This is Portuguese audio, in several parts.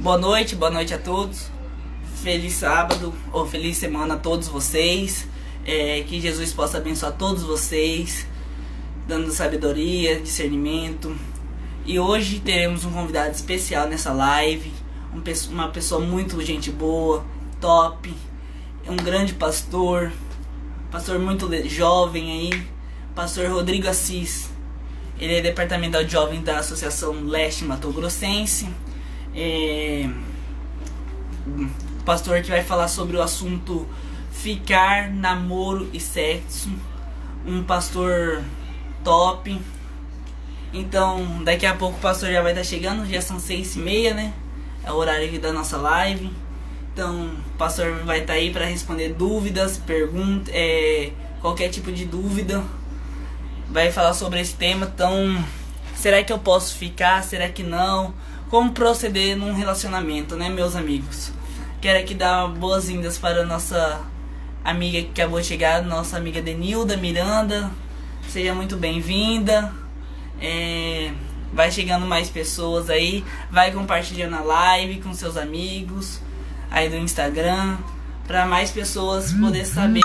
Boa noite a todos. Feliz sábado ou feliz semana a todos vocês. Que Jesus possa abençoar todos vocês, dando sabedoria, discernimento. E hoje teremos um convidado especial nessa live, uma pessoa muito gente boa, top, um grande pastor muito jovem aí, pastor Rodrigo Assis. Ele é departamental de jovens da Associação Leste Mato Grossense. Pastor que vai falar sobre o assunto ficar, namoro e sexo. Um pastor top. Então, daqui a pouco o pastor já vai estar chegando. Já são 6h30, né? É o horário da nossa live. Então, o pastor vai estar aí para responder dúvidas, perguntas, qualquer tipo de dúvida. Vai falar sobre esse tema. Então, será que eu posso ficar? Será que não? Como proceder num relacionamento, né, meus amigos? Quero aqui dar boas-vindas para a nossa amiga que acabou de chegar, nossa amiga Denilda Miranda. Seja muito bem-vinda. Vai chegando mais pessoas aí. Vai compartilhando a live com seus amigos aí do Instagram, para mais pessoas poderem saber.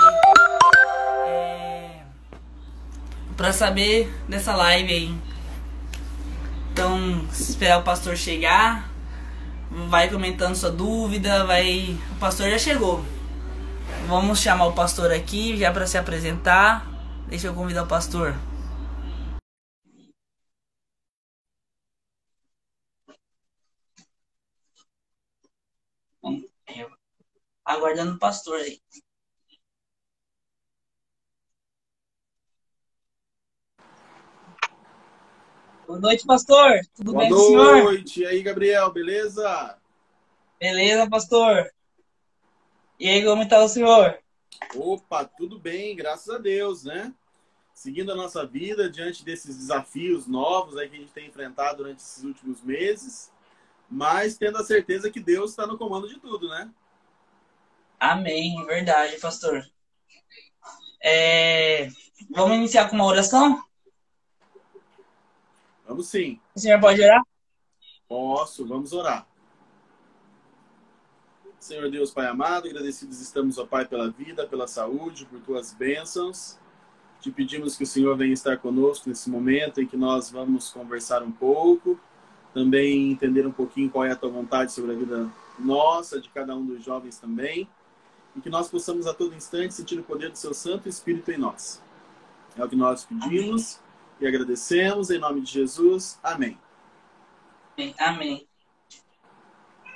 Para saber dessa live aí. Então, esperar o pastor chegar. Vai comentando sua dúvida. O pastor já chegou. Vamos chamar o pastor aqui já para se apresentar. Deixa eu convidar o pastor. Aguardando o pastor aí. Boa noite, pastor. Tudo bem com o senhor? Boa noite. E aí, Gabriel, beleza? Beleza, pastor. E aí, como está o senhor? Opa, tudo bem, graças a Deus, né? Seguindo a nossa vida diante desses desafios novos aí que a gente tem enfrentado durante esses últimos meses, mas tendo a certeza que Deus está no comando de tudo, né? Amém, verdade, pastor. Vamos iniciar com uma oração? Vamos sim. O senhor pode orar? Posso, vamos orar. Senhor Deus, Pai amado, agradecidos estamos, ó Pai, pela vida, pela saúde, por Tuas bênçãos. Te pedimos que o Senhor venha estar conosco nesse momento em que nós vamos conversar um pouco, também entender um pouquinho qual é a Tua vontade sobre a vida nossa, de cada um dos jovens também, e que nós possamos a todo instante sentir o poder do Seu Santo Espírito em nós. É o que nós pedimos e agradecemos, em nome de Jesus. Amém. Amém.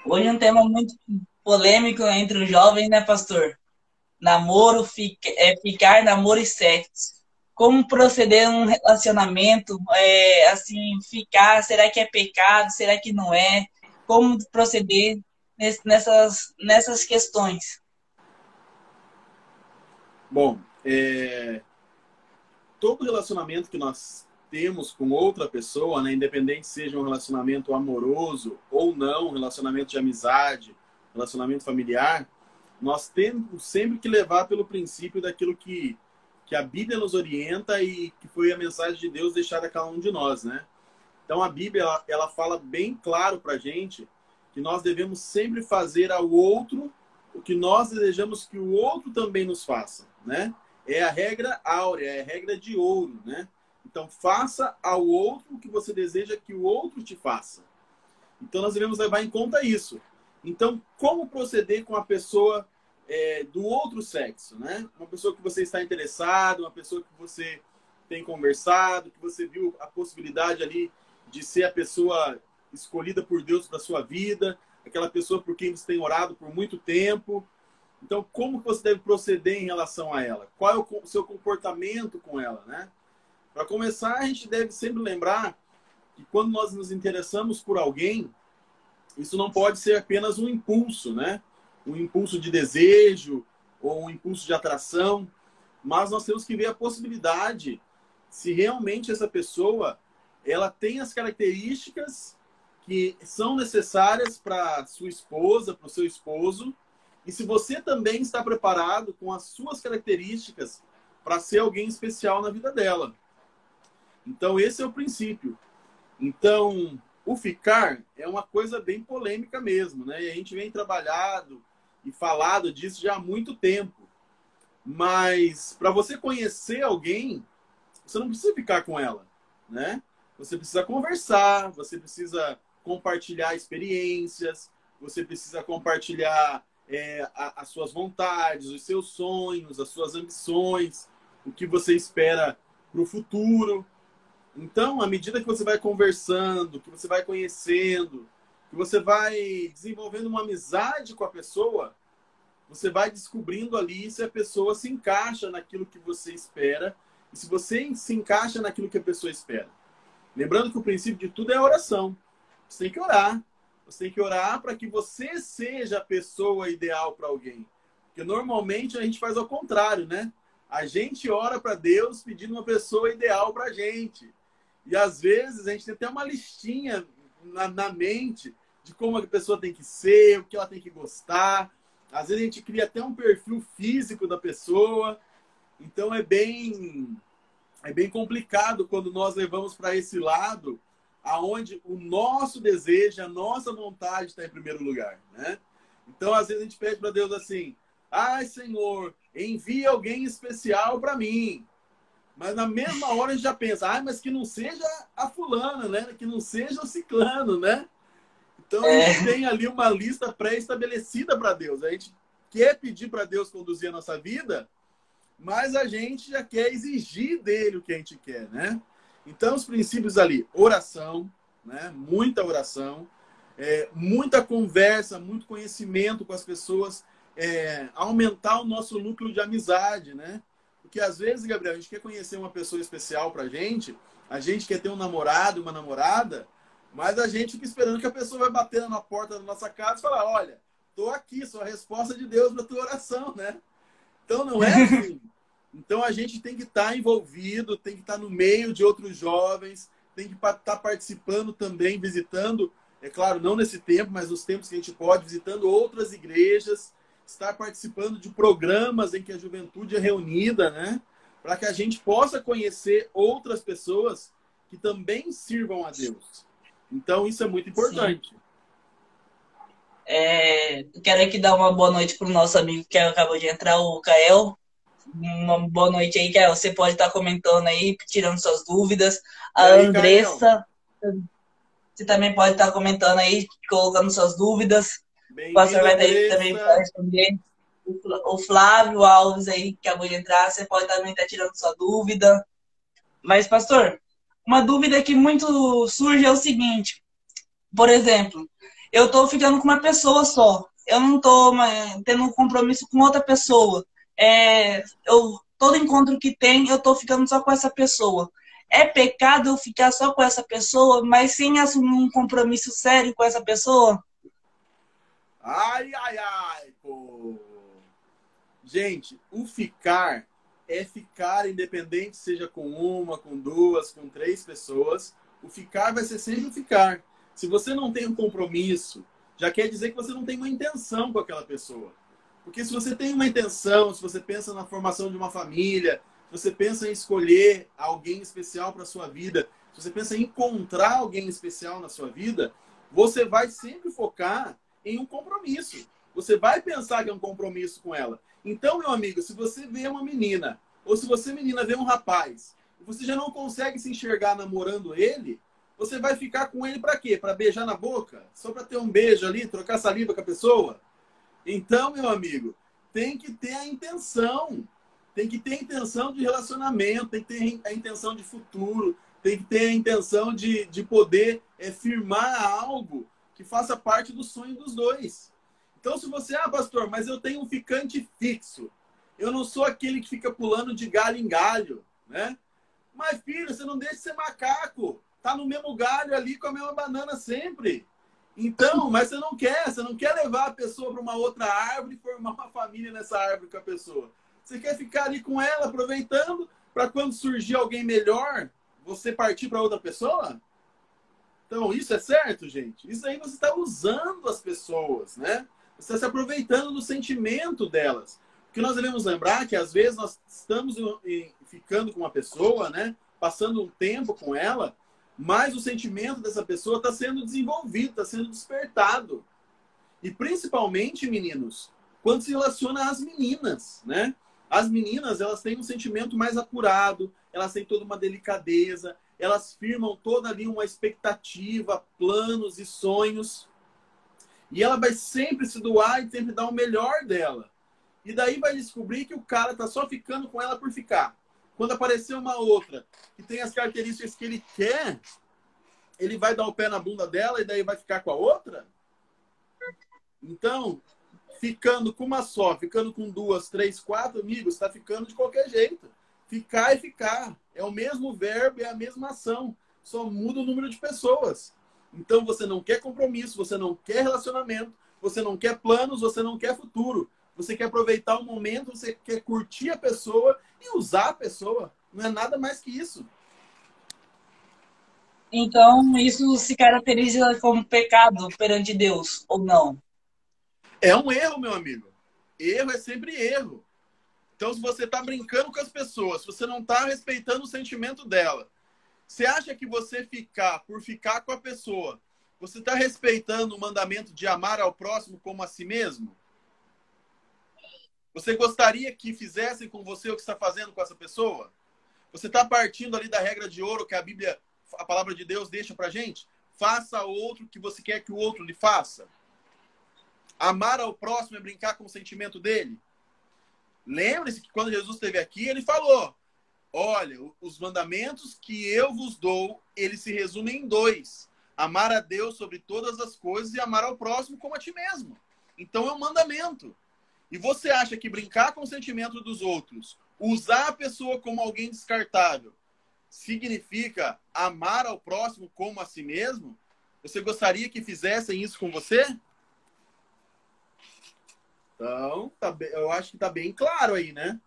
Hoje é um tema muito polêmico entre os jovens, né, pastor? Namoro, ficar, namoro e sexo. Como proceder num relacionamento, assim, ficar, será que é pecado, será que não é? Como proceder nessas questões? Bom, todo relacionamento que nós temos com outra pessoa, né, independente seja um relacionamento amoroso ou não, um relacionamento de amizade, relacionamento familiar, nós temos sempre que levar pelo princípio daquilo que a Bíblia nos orienta e que foi a mensagem de Deus deixada a cada um de nós, né? Então a Bíblia, ela fala bem claro pra gente que nós devemos sempre fazer ao outro o que nós desejamos que o outro também nos faça, né? É a regra áurea, é a regra de ouro, né? Então, faça ao outro o que você deseja que o outro te faça. Então, nós devemos levar em conta isso. Então, como proceder com a pessoa do outro sexo, né? Uma pessoa que você está interessado, uma pessoa que você tem conversado, que você viu a possibilidade ali de ser a pessoa escolhida por Deus para sua vida, aquela pessoa por quem você tem orado por muito tempo. Então, como você deve proceder em relação a ela? Qual é o seu comportamento com ela, né? Para começar, a gente deve sempre lembrar que quando nós nos interessamos por alguém, isso não pode ser apenas um impulso, né? Um impulso de desejo ou um impulso de atração, mas nós temos que ver a possibilidade se realmente essa pessoa ela tem as características que são necessárias para sua esposa, para o seu esposo, e se você também está preparado com as suas características para ser alguém especial na vida dela. Então, esse é o princípio. Então, o ficar é uma coisa bem polêmica mesmo, né? E a gente vem trabalhado e falado disso já há muito tempo. Mas para você conhecer alguém, você não precisa ficar com ela, né? Você precisa conversar, você precisa compartilhar experiências, você precisa compartilhar as suas vontades, os seus sonhos, as suas ambições, o que você espera para o futuro. Então, à medida que você vai conversando, que você vai conhecendo, que você vai desenvolvendo uma amizade com a pessoa, você vai descobrindo ali se a pessoa se encaixa naquilo que você espera e se você se encaixa naquilo que a pessoa espera. Lembrando que o princípio de tudo é a oração. Você tem que orar. Você tem que orar para que você seja a pessoa ideal para alguém. Porque normalmente a gente faz ao contrário, né? A gente ora para Deus pedindo uma pessoa ideal para a gente. E às vezes a gente tem até uma listinha na mente de como a pessoa tem que ser, o que ela tem que gostar. Às vezes a gente cria até um perfil físico da pessoa. Então é bem complicado quando nós levamos para esse lado aonde o nosso desejo, a nossa vontade está em primeiro lugar, né? Então, às vezes a gente pede para Deus assim: ai, Senhor, envia alguém especial para mim. Mas na mesma hora a gente já pensa: ai, mas que não seja a fulana, né? Que não seja o ciclano, né? Então, a gente tem ali uma lista pré-estabelecida para Deus. A gente quer pedir para Deus conduzir a nossa vida, mas a gente já quer exigir dele o que a gente quer, né? Então, os princípios ali: oração, né? Muita oração, muita conversa, muito conhecimento com as pessoas, aumentar o nosso núcleo de amizade, né? Porque às vezes, Gabriel, a gente quer conhecer uma pessoa especial pra gente, a gente quer ter um namorado, uma namorada, mas a gente fica esperando que a pessoa vai bater na porta da nossa casa e falar: olha, tô aqui, sou a resposta de Deus pra tua oração, né? Então, não é assim. Então, a gente tem que estar envolvido, tem que estar no meio de outros jovens, tem que estar participando também, visitando, é claro, não nesse tempo, mas nos tempos que a gente pode, visitando outras igrejas, estar participando de programas em que a juventude é reunida, né? Para que a gente possa conhecer outras pessoas que também sirvam a Deus. Então, isso é muito importante. Quero aqui dar uma boa noite para o nosso amigo que acabou de entrar, o Kael. Uma boa noite aí, Kael. Você pode estar comentando aí, tirando suas dúvidas. A Andressa, você também pode estar comentando aí, colocando suas dúvidas. O pastor vai estar aí também para responder. O Flávio Alves aí, que acabou de entrar, você pode também estar tirando sua dúvida. Mas, pastor, uma dúvida que muito surge é o seguinte: por exemplo, eu estou ficando com uma pessoa só, eu não estou tendo um compromisso com outra pessoa. Todo encontro que tem, eu estou ficando só com essa pessoa. É pecado eu ficar só com essa pessoa, mas sem assumir um compromisso sério com essa pessoa? Ai, ai, ai, pô. Gente, o ficar é ficar independente, seja com uma, com duas, com três pessoas. O ficar vai ser sempre o ficar. Se você não tem um compromisso, já quer dizer que você não tem uma intenção com aquela pessoa. Porque se você tem uma intenção, se você pensa na formação de uma família, se você pensa em escolher alguém especial para a sua vida, se você pensa em encontrar alguém especial na sua vida, você vai sempre focar em um compromisso. Você vai pensar que é um compromisso com ela. Então, meu amigo, se você vê uma menina, ou se você, menina, vê um rapaz, e você já não consegue se enxergar namorando ele, você vai ficar com ele para quê? Para beijar na boca? Só para ter um beijo ali, trocar saliva com a pessoa? Então, meu amigo, tem que ter a intenção. Tem que ter a intenção de relacionamento, tem que ter a intenção de futuro, tem que ter a intenção de poder firmar algo que faça parte do sonho dos dois. Então, se você, pastor, mas eu tenho um ficante fixo, eu não sou aquele que fica pulando de galho em galho, né? Mas, filho, você não deixa de ser macaco. Tá no mesmo galho ali com a mesma banana sempre. Então, mas você não quer levar a pessoa para uma outra árvore e formar uma família nessa árvore com a pessoa. Você quer ficar ali com ela, aproveitando, para quando surgir alguém melhor, você partir para outra pessoa? Então, isso é certo, gente? Isso aí você está usando as pessoas, né? Você está se aproveitando do sentimento delas. Porque nós devemos lembrar que, às vezes, nós estamos ficando com uma pessoa, né? Passando um tempo com ela, mais o sentimento dessa pessoa está sendo desenvolvido, está sendo despertado. E principalmente, meninos, quando se relaciona às meninas, né? As meninas, elas têm um sentimento mais apurado, elas têm toda uma delicadeza, elas firmam toda ali uma expectativa, planos e sonhos. E ela vai sempre se doar e sempre dar o melhor dela. E daí vai descobrir que o cara tá só ficando com ela por ficar. Quando aparecer uma outra que tem as características que ele quer, ele vai dar o pé na bunda dela e daí vai ficar com a outra? Então, ficando com uma só, ficando com duas, três, quatro amigos, está ficando de qualquer jeito. Ficar e ficar. É o mesmo verbo, é a mesma ação. Só muda o número de pessoas. Então, você não quer compromisso, você não quer relacionamento, você não quer planos, você não quer futuro. Você quer aproveitar o momento, você quer curtir a pessoa e usar a pessoa. Não é nada mais que isso. Então, isso se caracteriza como pecado perante Deus, ou não? É um erro, meu amigo. Erro é sempre erro. Então, se você está brincando com as pessoas, se você não está respeitando o sentimento dela, você acha que você ficar por ficar com a pessoa, você está respeitando o mandamento de amar ao próximo como a si mesmo? Você gostaria que fizessem com você o que está fazendo com essa pessoa? Você está partindo ali da regra de ouro que a Bíblia, a palavra de Deus deixa pra gente? Faça ao outro o que você quer que o outro lhe faça. Amar ao próximo é brincar com o sentimento dele. Lembre-se que quando Jesus esteve aqui, ele falou: olha, os mandamentos que eu vos dou, eles se resumem em dois. Amar a Deus sobre todas as coisas e amar ao próximo como a ti mesmo. Então é um mandamento. E você acha que brincar com o sentimento dos outros, usar a pessoa como alguém descartável, significa amar ao próximo como a si mesmo? Você gostaria que fizessem isso com você? Então, eu acho que está bem claro aí, né?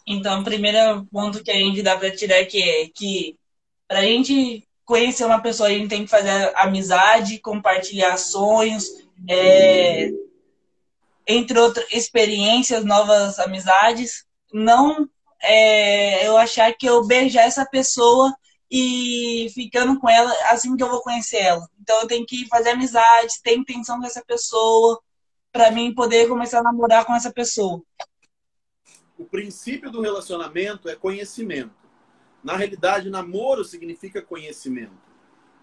Então, o primeiro ponto que a gente dá para tirar aqui é que para a gente conhecer uma pessoa, a gente tem que fazer amizade, compartilhar sonhos, entre outras experiências, novas amizades. Não eu achar que eu beijar essa pessoa e ficando com ela assim que eu vou conhecer ela. Então eu tenho que fazer amizade, ter intenção com essa pessoa, para mim poder começar a namorar com essa pessoa. O princípio do relacionamento é conhecimento. Na realidade, namoro significa conhecimento.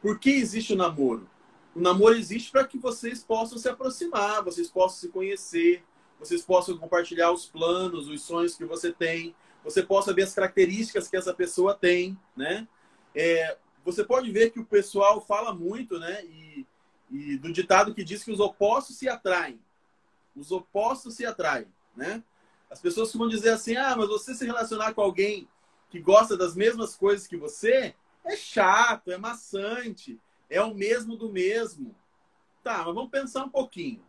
Por que existe o namoro? O namoro existe para que vocês possam se aproximar, vocês possam se conhecer, vocês possam compartilhar os planos, os sonhos que você tem, você possa ver as características que essa pessoa tem, né? Você pode ver que o pessoal fala muito, né? E do ditado que diz que os opostos se atraem. Os opostos se atraem, né? As pessoas costumam dizer assim: ah, mas você se relacionar com alguém que gosta das mesmas coisas que você é chato, é maçante, é o mesmo do mesmo. Tá, mas vamos pensar um pouquinho.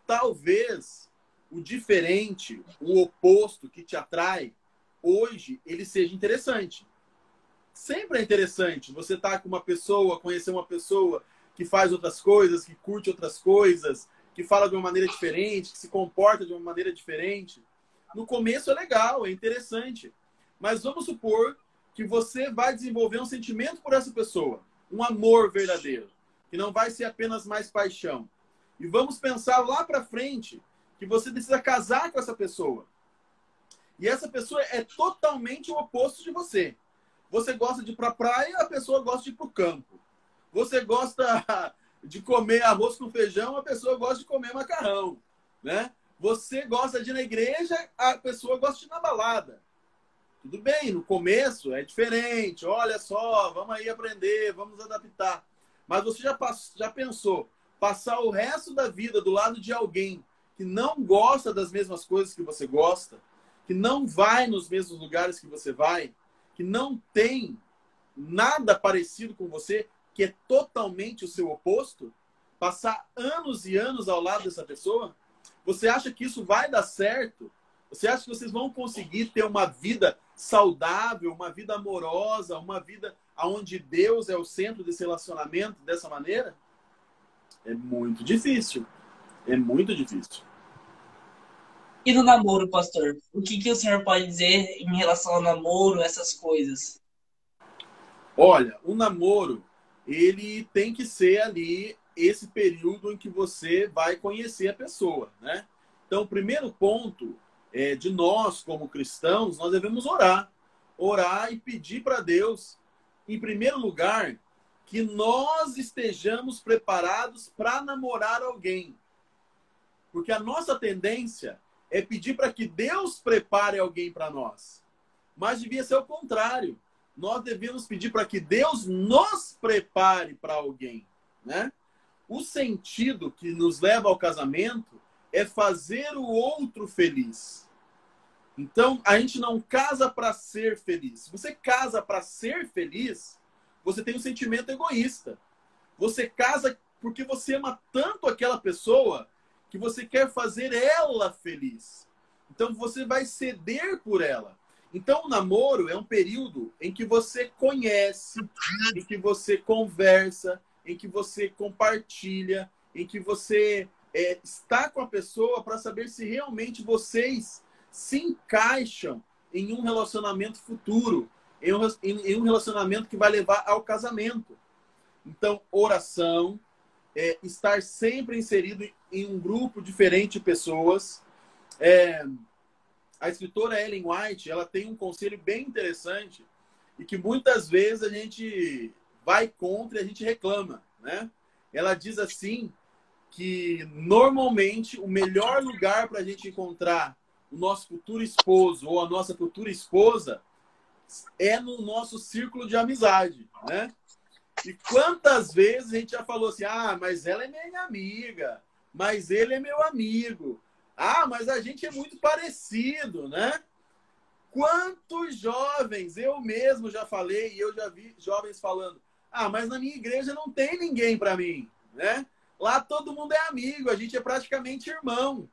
Talvez o diferente, o oposto que te atrai, hoje, ele seja interessante. Sempre é interessante você estar com uma pessoa, conhecer uma pessoa que faz outras coisas, que curte outras coisas, que fala de uma maneira diferente, que se comporta de uma maneira diferente. No começo é legal, é interessante. Mas vamos supor que você vai desenvolver um sentimento por essa pessoa, um amor verdadeiro, que não vai ser apenas mais paixão. E vamos pensar lá para frente que você precisa casar com essa pessoa. E essa pessoa é totalmente o oposto de você. Você gosta de ir para a praia, a pessoa gosta de ir para o campo. Você gosta de comer arroz com feijão, a pessoa gosta de comer macarrão, né? Você gosta de ir na igreja, a pessoa gosta de ir na balada. Tudo bem, no começo é diferente. Olha só, vamos aí aprender, vamos adaptar. Mas você já pensou passar o resto da vida do lado de alguém que não gosta das mesmas coisas que você gosta, que não vai nos mesmos lugares que você vai, que não tem nada parecido com você, que é totalmente o seu oposto? Passar anos e anos ao lado dessa pessoa? Você acha que isso vai dar certo? Você acha que vocês vão conseguir ter uma vida saudável, uma vida amorosa, uma vida onde Deus é o centro desse relacionamento dessa maneira? É muito difícil. É muito difícil. E no namoro, pastor? O que o senhor pode dizer em relação ao namoro, essas coisas? Olha, o namoro, ele tem que ser ali esse período em que você vai conhecer a pessoa, né? Então, o primeiro ponto é de nós, como cristãos, nós devemos orar. Orar e pedir para Deus, em primeiro lugar, que nós estejamos preparados para namorar alguém. Porque a nossa tendência é pedir para que Deus prepare alguém para nós. Mas devia ser o contrário. Nós devemos pedir para que Deus nos prepare para alguém, né? O sentido que nos leva ao casamento é fazer o outro feliz. Então, a gente não casa para ser feliz. Se você casa para ser feliz, você tem um sentimento egoísta. Você casa porque você ama tanto aquela pessoa que você quer fazer ela feliz. Então, você vai ceder por ela. Então, o namoro é um período em que você conhece, em que você conversa, em que você compartilha, em que você está com a pessoa para saber se realmente vocês se encaixam em um relacionamento futuro, em um relacionamento que vai levar ao casamento. Então, oração, estar sempre inserido em um grupo diferente de pessoas. A escritora Ellen White, ela tem um conselho bem interessante e que muitas vezes a gente vai contra e a gente reclama, né? Ela diz assim que normalmente o melhor lugar para a gente encontrar o nosso futuro esposo ou a nossa futura esposa é no nosso círculo de amizade, né? E quantas vezes a gente já falou assim, mas ela é minha amiga, mas ele é meu amigo. Mas a gente é muito parecido, né? Quantos jovens, eu mesmo já falei, e eu já vi jovens falando, mas na minha igreja não tem ninguém para mim, né? Lá todo mundo é amigo, a gente é praticamente irmão.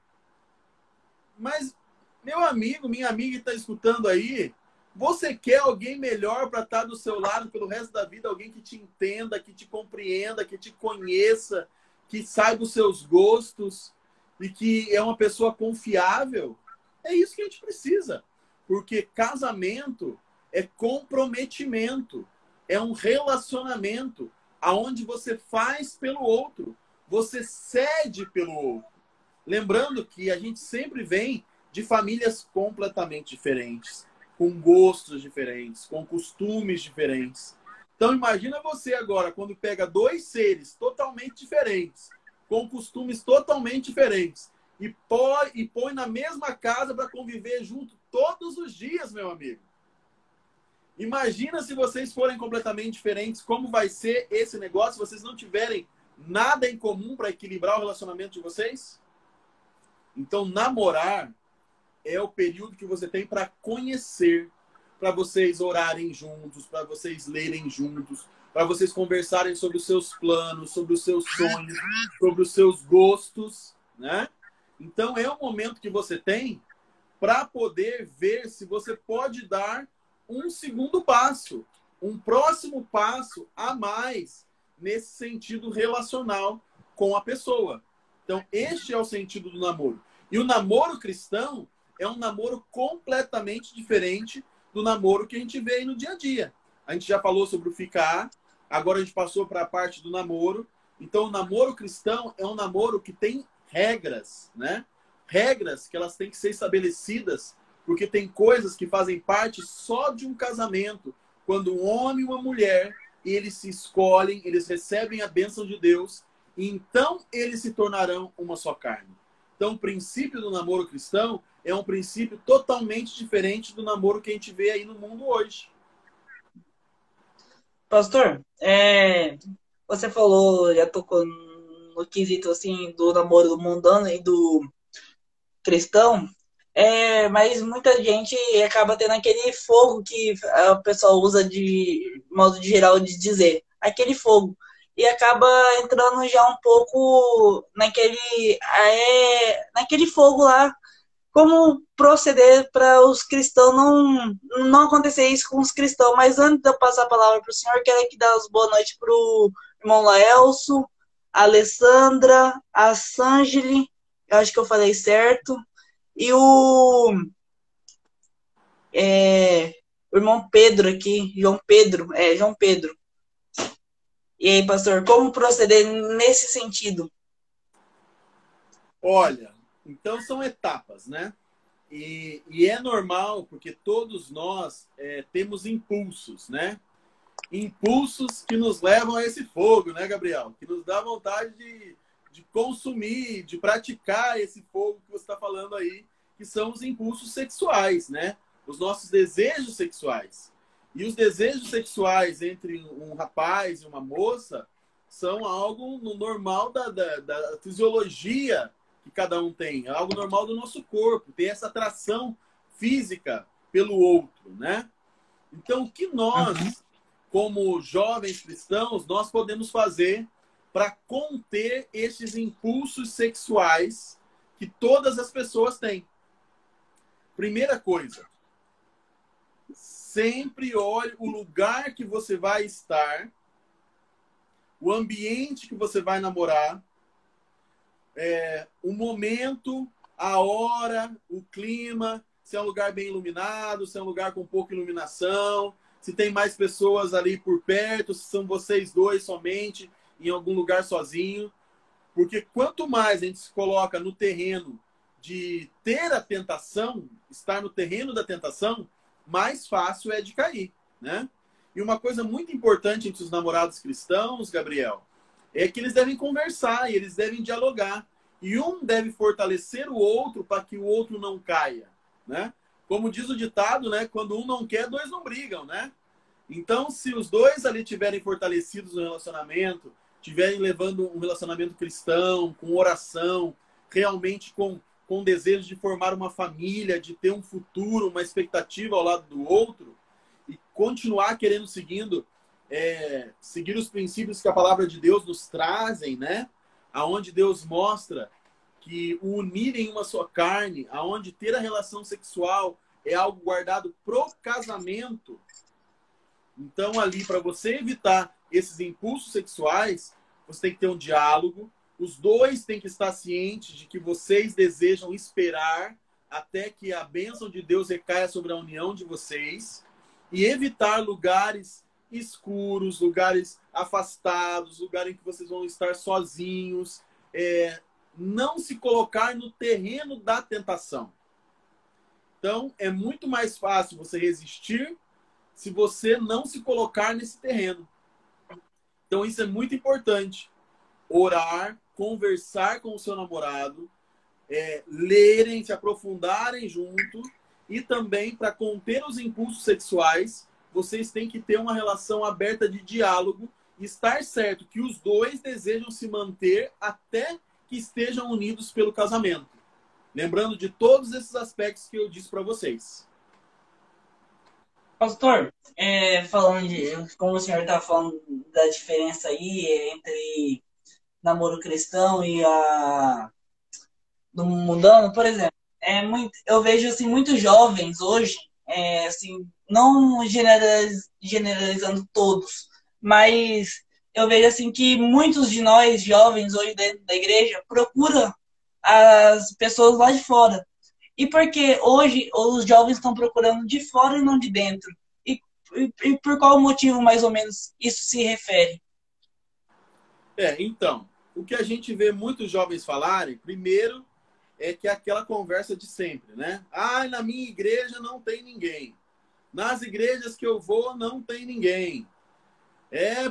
Mas, meu amigo, minha amiga que está escutando aí, você quer alguém melhor para estar do seu lado pelo resto da vida, alguém que te entenda, que te compreenda, que te conheça, que saiba os seus gostos e que é uma pessoa confiável? É isso que a gente precisa. Porque casamento é comprometimento, é um relacionamento aonde você faz pelo outro, você cede pelo outro. Lembrando que a gente sempre vem de famílias completamente diferentes, com gostos diferentes, com costumes diferentes. Então imagina você agora, quando pega dois seres totalmente diferentes, com costumes totalmente diferentes, e põe na mesma casa para conviver junto todos os dias, meu amigo. Imagina se vocês forem completamente diferentes, como vai ser esse negócio se vocês não tiverem nada em comum para equilibrar o relacionamento de vocês? Então, namorar é o período que você tem para conhecer, para vocês orarem juntos, para vocês lerem juntos, para vocês conversarem sobre os seus planos, sobre os seus sonhos, sobre os seus gostos, né? Então, é o momento que você tem para poder ver se você pode dar um segundo passo, um próximo passo a mais nesse sentido relacional com a pessoa. Então, este é o sentido do namoro. E o namoro cristão é um namoro completamente diferente do namoro que a gente vê aí no dia a dia. A gente já falou sobre o ficar, agora a gente passou para a parte do namoro. Então, o namoro cristão é um namoro que tem regras, né? Regras que elas têm que ser estabelecidas, porque tem coisas que fazem parte só de um casamento. Quando um homem e uma mulher, eles se escolhem, eles recebem a bênção de Deus, e então eles se tornarão uma só carne. Então, o princípio do namoro cristão é um princípio totalmente diferente do namoro que a gente vê aí no mundo hoje. Pastor, você falou, já tocou no quesito assim, do namoro do mundano e do cristão, mas muita gente acaba tendo aquele fogo que o pessoal usa de modo de geral de dizer, aquele fogo, e acaba entrando já um pouco naquele fogo lá, como proceder para os cristãos não acontecer isso com os cristãos. Mas antes de eu passar a palavra para o senhor, quero aqui dar as boas noites para o irmão Laelso, a Alessandra, a Sângeli, eu acho que eu falei certo, e o o irmão Pedro aqui, João Pedro, João Pedro. E aí, pastor, como proceder nesse sentido? Olha, então são etapas, né? E é normal, porque todos nós temos impulsos, né? Impulsos que nos levam a esse fogo, né, Gabriel? Que nos dá vontade de consumir, de praticar esse fogo que você está falando aí, que são os impulsos sexuais, né? Os nossos desejos sexuais. E os desejos sexuais entre um rapaz e uma moça são algo normal da fisiologia que cada um tem. É algo normal do nosso corpo. Tem essa atração física pelo outro, né? Então, o que nós, como jovens cristãos, nós podemos fazer para conter esses impulsos sexuais que todas as pessoas têm? Primeira coisa, sempre olhe o lugar que você vai estar, o ambiente que você vai namorar, o momento, a hora, o clima, se é um lugar bem iluminado, se é um lugar com pouca iluminação, se tem mais pessoas ali por perto, se são vocês dois somente, em algum lugar sozinho. Porque quanto mais a gente se coloca no terreno de ter a tentação, estar no terreno da tentação, mais fácil é de cair, né? E uma coisa muito importante entre os namorados cristãos, Gabriel, é que eles devem conversar e eles devem dialogar. E um deve fortalecer o outro para que o outro não caia, né? Como diz o ditado, né? Quando um não quer, dois não brigam, né? Então, se os dois ali tiverem fortalecidos no relacionamento, tiverem levando um relacionamento cristão, com oração, realmente com desejo de formar uma família, de ter um futuro, uma expectativa ao lado do outro, e continuar querendo seguir os princípios que a palavra de Deus nos trazem, né? Aonde Deus mostra que o unir em uma só carne, aonde ter a relação sexual é algo guardado pro casamento. Então, ali, para você evitar esses impulsos sexuais, você tem que ter um diálogo. Os dois têm que estar cientes de que vocês desejam esperar até que a bênção de Deus recaia sobre a união de vocês e evitar lugares escuros, lugares afastados, lugares em que vocês vão estar sozinhos. Não se colocar no terreno da tentação. Então, é muito mais fácil você resistir se você não se colocar nesse terreno. Então, isso é muito importante. Orar, conversar com o seu namorado, lerem, se aprofundarem junto, e também, para conter os impulsos sexuais, vocês têm que ter uma relação aberta de diálogo e estar certo que os dois desejam se manter até que estejam unidos pelo casamento. Lembrando de todos esses aspectos que eu disse para vocês. Pastor, falando como o senhor está falando da diferença aí entre namoro cristão e do mundano, por exemplo, eu vejo assim muitos jovens hoje, assim, não generalizando todos, mas eu vejo assim que muitos de nós jovens hoje dentro da igreja procuram as pessoas lá de fora. E porque hoje os jovens estão procurando de fora e não de dentro? E por qual motivo, mais ou menos, isso se refere? Então, o que a gente vê muitos jovens falarem, primeiro, é que é aquela conversa de sempre, né? Na minha igreja não tem ninguém. Nas igrejas que eu vou, não tem ninguém.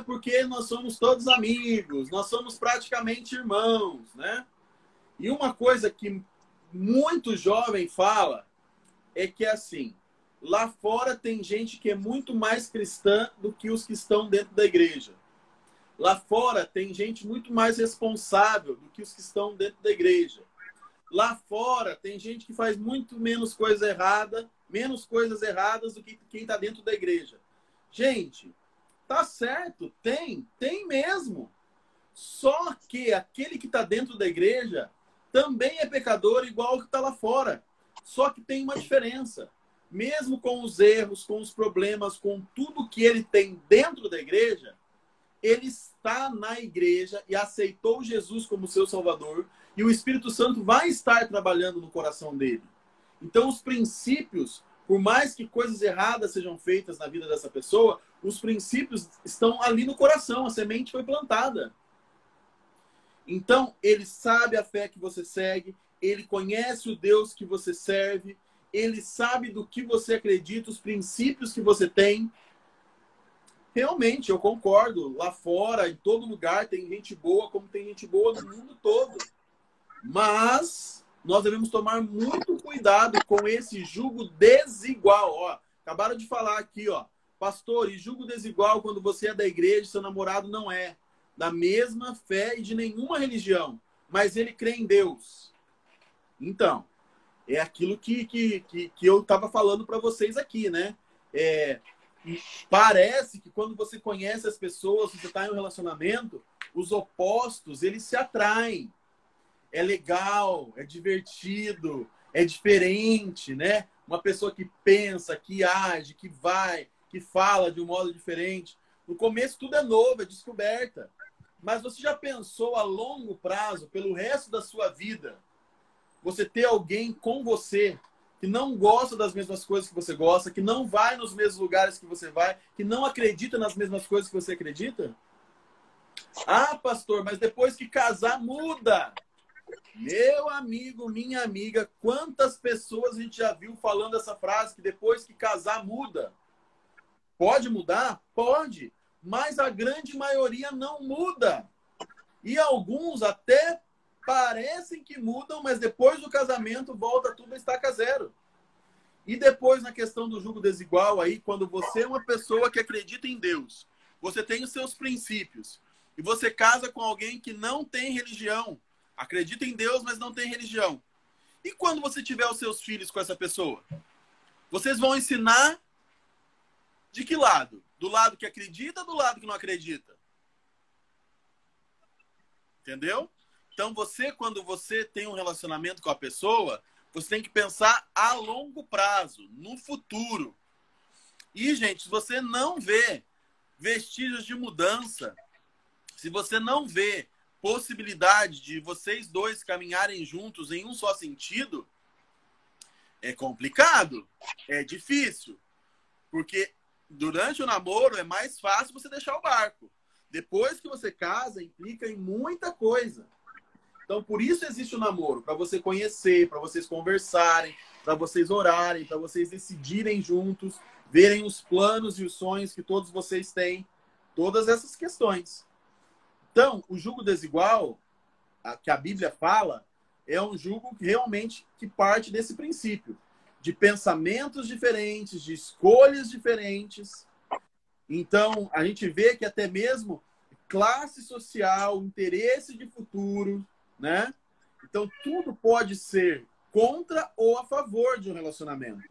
Porque nós somos todos amigos, nós somos praticamente irmãos, né? E uma coisa que muito jovem fala é que, assim, lá fora tem gente que é muito mais cristã do que os que estão dentro da igreja. Lá fora tem gente muito mais responsável do que os que estão dentro da igreja. Lá fora tem gente que faz muito menos coisas erradas do que quem está dentro da igreja. Gente, tá certo, tem mesmo. Só que aquele que está dentro da igreja também é pecador igual ao que está lá fora. Só que tem uma diferença. Mesmo com os erros, com os problemas, com tudo que ele tem dentro da igreja, ele está na igreja e aceitou Jesus como seu Salvador, e o Espírito Santo vai estar trabalhando no coração dele. Então, os princípios Por mais que coisas erradas sejam feitas na vida dessa pessoa, os princípios estão ali no coração, a semente foi plantada. Então, ele sabe a fé que você segue, ele conhece o Deus que você serve, ele sabe do que você acredita, os princípios que você tem. Realmente, eu concordo. Lá fora, em todo lugar, tem gente boa, como tem gente boa no mundo todo. Mas nós devemos tomar muito cuidado com esse jugo desigual. Ó, acabaram de falar aqui, ó. Pastor, e jugo desigual quando você é da igreja e seu namorado não é. Da mesma fé e de nenhuma religião. Mas ele crê em Deus. Então, é aquilo que eu estava falando para vocês aqui, né? Parece que quando você conhece as pessoas, você está em um relacionamento, os opostos, eles se atraem. É legal, é divertido, é diferente, né? Uma pessoa que pensa, que age, que vai, que fala de um modo diferente. No começo tudo é novo, é descoberta. Mas você já pensou a longo prazo, pelo resto da sua vida, você ter alguém com você que não gosta das mesmas coisas que você gosta, que não vai nos mesmos lugares que você vai, que não acredita nas mesmas coisas que você acredita? Ah, pastor, mas depois que casar, muda. Meu amigo, minha amiga, quantas pessoas a gente já viu falando essa frase, que depois que casar, muda? Pode mudar? Pode. Mas a grande maioria não muda. E alguns até parecem que mudam, mas depois do casamento volta tudo a estaca zero. E depois na questão do jugo desigual aí, quando você é uma pessoa que acredita em Deus, você tem os seus princípios, e você casa com alguém que não tem religião, acredita em Deus, mas não tem religião. E quando você tiver os seus filhos com essa pessoa? Vocês vão ensinar de que lado? Do lado que acredita ou do lado que não acredita? Entendeu? Então, quando você tem um relacionamento com a pessoa, você tem que pensar a longo prazo, no futuro. E, gente, se você não vê vestígios de mudança, se você não vê possibilidade de vocês dois caminharem juntos em um só sentido, é complicado, é difícil. Porque durante o namoro é mais fácil você deixar o barco. Depois que você casa, implica em muita coisa. Então, por isso existe o namoro, para você conhecer, para vocês conversarem, para vocês orarem, para vocês decidirem juntos, verem os planos e os sonhos que todos vocês têm, todas essas questões. Então, o jugo desigual, que a Bíblia fala, é um jugo que realmente que parte desse princípio, de pensamentos diferentes, de escolhas diferentes. Então, a gente vê que até mesmo classe social, interesse de futuro, né? Então, tudo pode ser contra ou a favor de um relacionamento.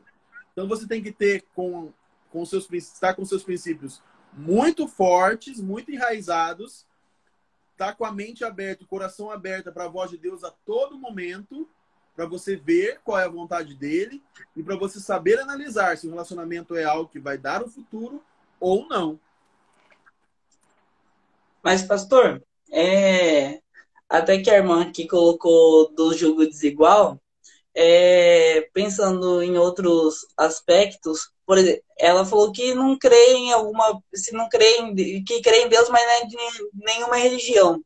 Então, você tem que ter estar com seus princípios muito fortes, muito enraizados, estar com a mente aberta, o coração aberto para a voz de Deus a todo momento, para você ver qual é a vontade dele e para você saber analisar se o relacionamento é algo que vai dar o futuro ou não. Mas, pastor, até que a irmã aqui colocou do jugo desigual, pensando em outros aspectos, por exemplo, ela falou que não crê em que crê em Deus, mas não é de nenhuma religião.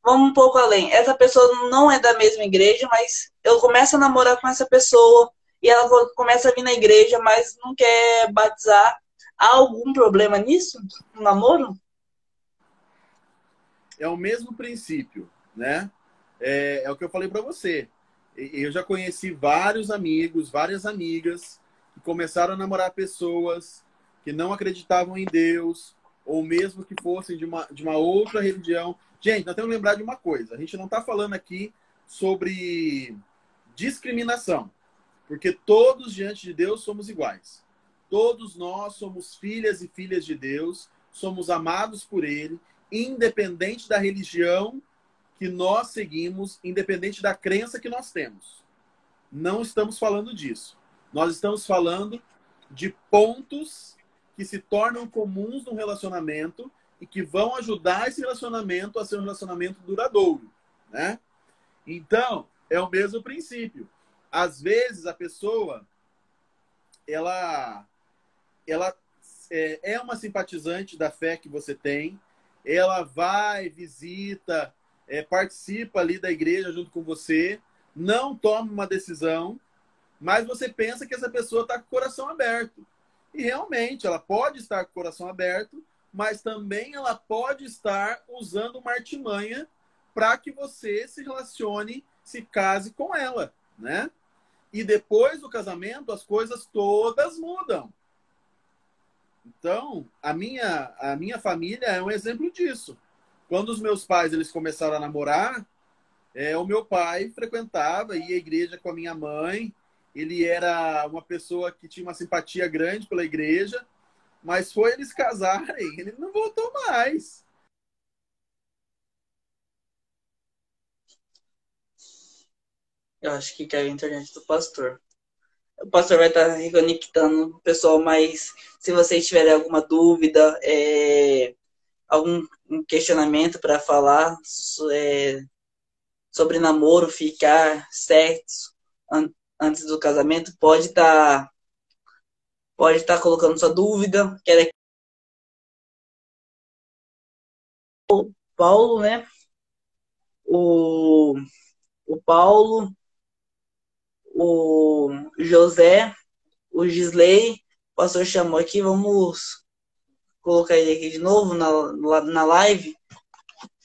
Vamos um pouco além. Essa pessoa não é da mesma igreja, mas eu começo a namorar com essa pessoa e ela começa a vir na igreja, mas não quer batizar. Há algum problema nisso, no namoro? É o mesmo princípio, né? É o que eu falei para você. Eu já conheci vários amigos, várias amigas que começaram a namorar pessoas que não acreditavam em Deus, ou mesmo que fossem de uma outra religião. Gente, nós temos que lembrar de uma coisa. A gente não está falando aqui sobre discriminação, porque todos diante de Deus somos iguais. Todos nós somos filhas e filhas de Deus, somos amados por Ele, independente da religião que nós seguimos, independente da crença que nós temos. Não estamos falando disso. Nós estamos falando de pontos que se tornam comuns no relacionamento e que vão ajudar esse relacionamento a ser um relacionamento duradouro, né? Então, é o mesmo princípio. Às vezes, a pessoa ela, ela é uma simpatizante da fé que você tem, ela vai, visita, participa ali da igreja junto com você, não toma uma decisão, mas você pensa que essa pessoa está com o coração aberto. E realmente, ela pode estar com o coração aberto, mas também ela pode estar usando uma artimanha para que você se relacione, se case com ela, né? E depois do casamento, as coisas todas mudam. Então, a minha família é um exemplo disso. Quando os meus pais eles começaram a namorar, o meu pai frequentava, ia à igreja com a minha mãe. Ele era uma pessoa que tinha uma simpatia grande pela igreja, mas foi eles casarem, ele não voltou mais. Eu acho que caiu a internet do pastor. O pastor vai estar reconectando o pessoal, mas se vocês tiverem alguma dúvida, algum questionamento para falar sobre namoro, ficar, sexo, antes do casamento, pode estar colocando sua dúvida. Quero o Paulo, né? O Paulo, o José, o Gisley, o pastor chamou aqui, vamos colocar ele aqui de novo na live.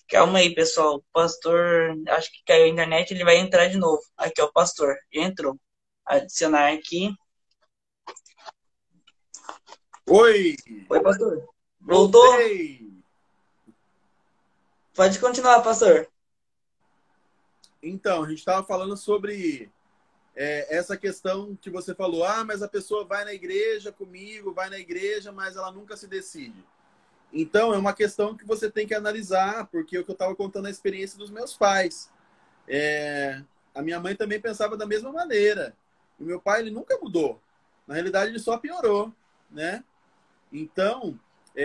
Calma aí, pessoal. O pastor, acho que caiu a internet, ele vai entrar de novo. Aqui, ó, o pastor. Entrou. Adicionar aqui. Oi! Oi, pastor. Voltou? Voltei! Pode continuar, pastor. Então, a gente estava falando sobre essa questão que você falou. Ah, mas a pessoa vai na igreja comigo, vai na igreja, mas ela nunca se decide. Então, é uma questão que você tem que analisar, porque o que eu estava contando é a experiência dos meus pais. A minha mãe também pensava da mesma maneira. O meu pai, ele nunca mudou. Na realidade, ele só piorou, né? Então,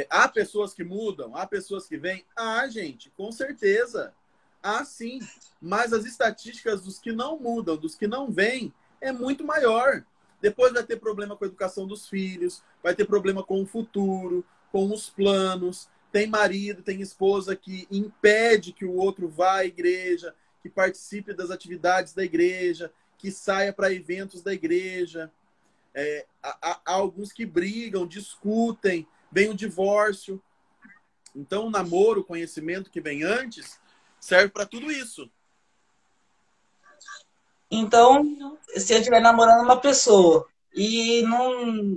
há pessoas que mudam, há pessoas que vêm. Ah, gente, com certeza. Ah, sim. Mas as estatísticas dos que não mudam, dos que não vêm, é muito maior. Depois vai ter problema com a educação dos filhos, vai ter problema com o futuro, com os planos. Tem marido, tem esposa que impede que o outro vá à igreja, que participe das atividades da igreja, que saia para eventos da igreja. Há alguns que brigam, discutem, vem o divórcio. Então, o namoro, o conhecimento que vem antes, serve para tudo isso. Então, se eu estiver namorando uma pessoa e não.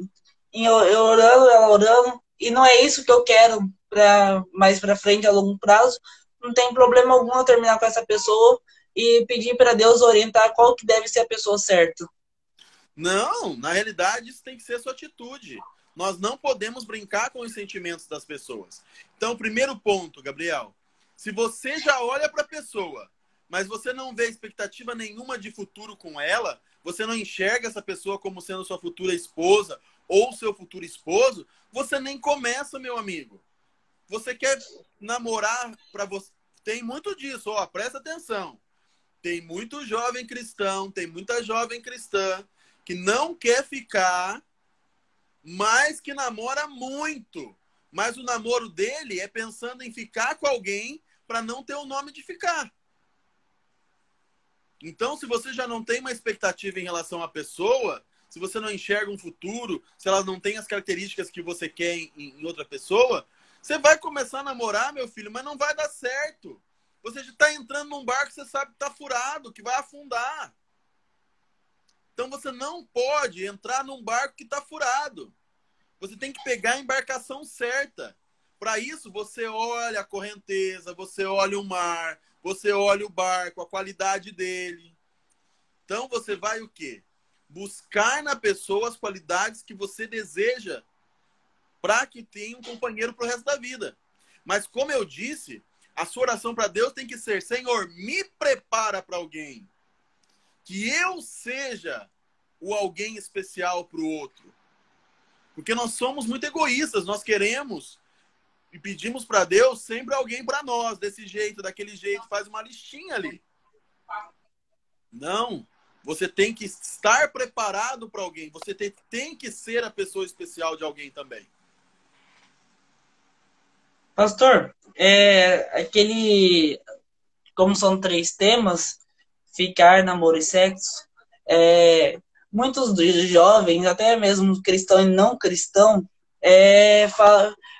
Eu orando, ela orando, e não é isso que eu quero mais para frente, a longo prazo, não tem problema algum eu terminar com essa pessoa e pedir para Deus orientar qual que deve ser a pessoa certa. Não, na realidade, isso tem que ser a sua atitude. Nós não podemos brincar com os sentimentos das pessoas. Então, primeiro ponto, Gabriel, se você já olha para a pessoa, mas você não vê expectativa nenhuma de futuro com ela, você não enxerga essa pessoa como sendo sua futura esposa ou seu futuro esposo, você nem começa, meu amigo. Você quer namorar para você. Tem muito disso, ó, presta atenção. Tem muito jovem cristão, tem muita jovem cristã que não quer ficar, mas que namora muito. Mas o namoro dele é pensando em ficar com alguém para não ter o nome de ficar. Então, se você já não tem uma expectativa em relação à pessoa, se você não enxerga um futuro, se ela não tem as características que você quer em outra pessoa, você vai começar a namorar, meu filho, mas não vai dar certo. Você já está entrando num barco que você sabe que está furado, que vai afundar. Então você não pode entrar num barco que está furado. Você tem que pegar a embarcação certa. Para isso, você olha a correnteza, você olha o mar, você olha o barco, a qualidade dele. Então você vai o quê? Buscar na pessoa as qualidades que você deseja para que tenha um companheiro para o resto da vida. Mas como eu disse, a sua oração para Deus tem que ser: Senhor, me prepara para alguém. Que eu seja o alguém especial para o outro. Porque nós somos muito egoístas, nós queremos e pedimos para Deus sempre alguém para nós, desse jeito, daquele jeito, faz uma listinha ali. Não, Você tem que estar preparado para alguém. Você tem que ser a pessoa especial de alguém também. Pastor, como são 3 temas, ficar, namoro e sexo, muitos dos jovens, até mesmo cristão e não cristão,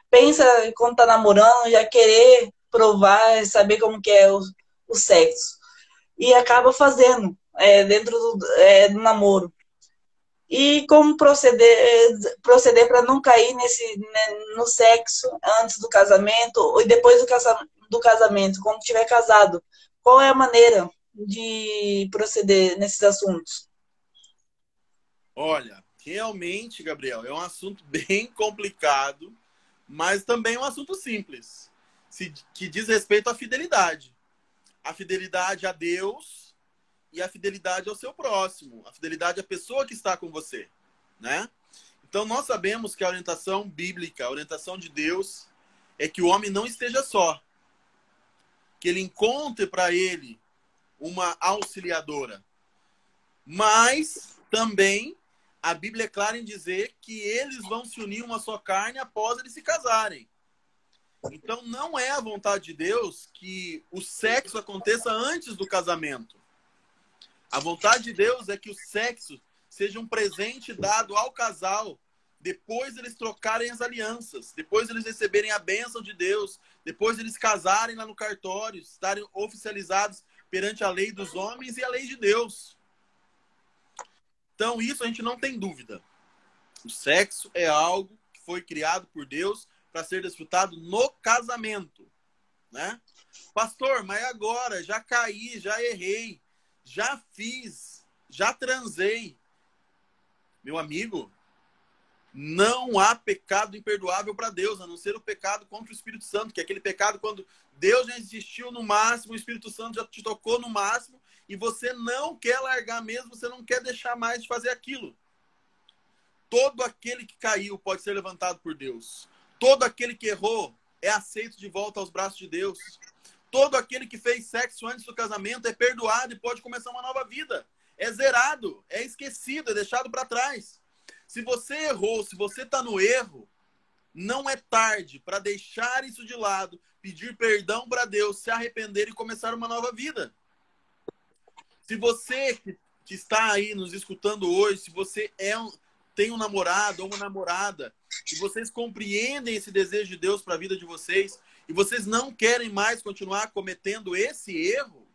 pensa quando tá namorando, já querer provar, saber como que é o sexo. E acaba fazendo dentro do namoro. E como proceder para não cair no sexo antes do casamento e depois do casamento, quando tiver casado. Qual é a maneira de proceder nesses assuntos? Olha, realmente, Gabriel, é um assunto bem complicado, mas também um assunto simples, que diz respeito à fidelidade. A fidelidade a Deus e a fidelidade ao seu próximo, a fidelidade à pessoa que está com você, né? Então, nós sabemos que a orientação bíblica, a orientação de Deus, é que o homem não esteja só, que ele encontre para ele uma auxiliadora. Mas também a Bíblia é clara em dizer que eles vão se unir uma só carne após eles se casarem. Então, não é a vontade de Deus que o sexo aconteça antes do casamento. A vontade de Deus é que o sexo seja um presente dado ao casal depois eles trocarem as alianças, depois eles receberem a bênção de Deus, depois eles casarem lá no cartório, estarem oficializados perante a lei dos homens e a lei de Deus. Então, isso a gente não tem dúvida. O sexo é algo que foi criado por Deus para ser desfrutado no casamento, né? Pastor, mas agora já caí, já errei, já fiz, já transei. Meu amigo, não há pecado imperdoável para Deus, a não ser o pecado contra o Espírito Santo, que é aquele pecado quando Deus já existiu no máximo, o Espírito Santo já te tocou no máximo, e você não quer largar mesmo, você não quer deixar mais de fazer aquilo. Todo aquele que caiu pode ser levantado por Deus. Todo aquele que errou é aceito de volta aos braços de Deus. Todo aquele que fez sexo antes do casamento é perdoado e pode começar uma nova vida. É zerado, é esquecido, é deixado para trás. Se você errou, se você está no erro, não é tarde para deixar isso de lado, pedir perdão para Deus, se arrepender e começar uma nova vida. Se você que está aí nos escutando hoje, se você tem um namorado ou uma namorada, e vocês compreendem esse desejo de Deus para a vida de vocês, e vocês não querem mais continuar cometendo esse erro,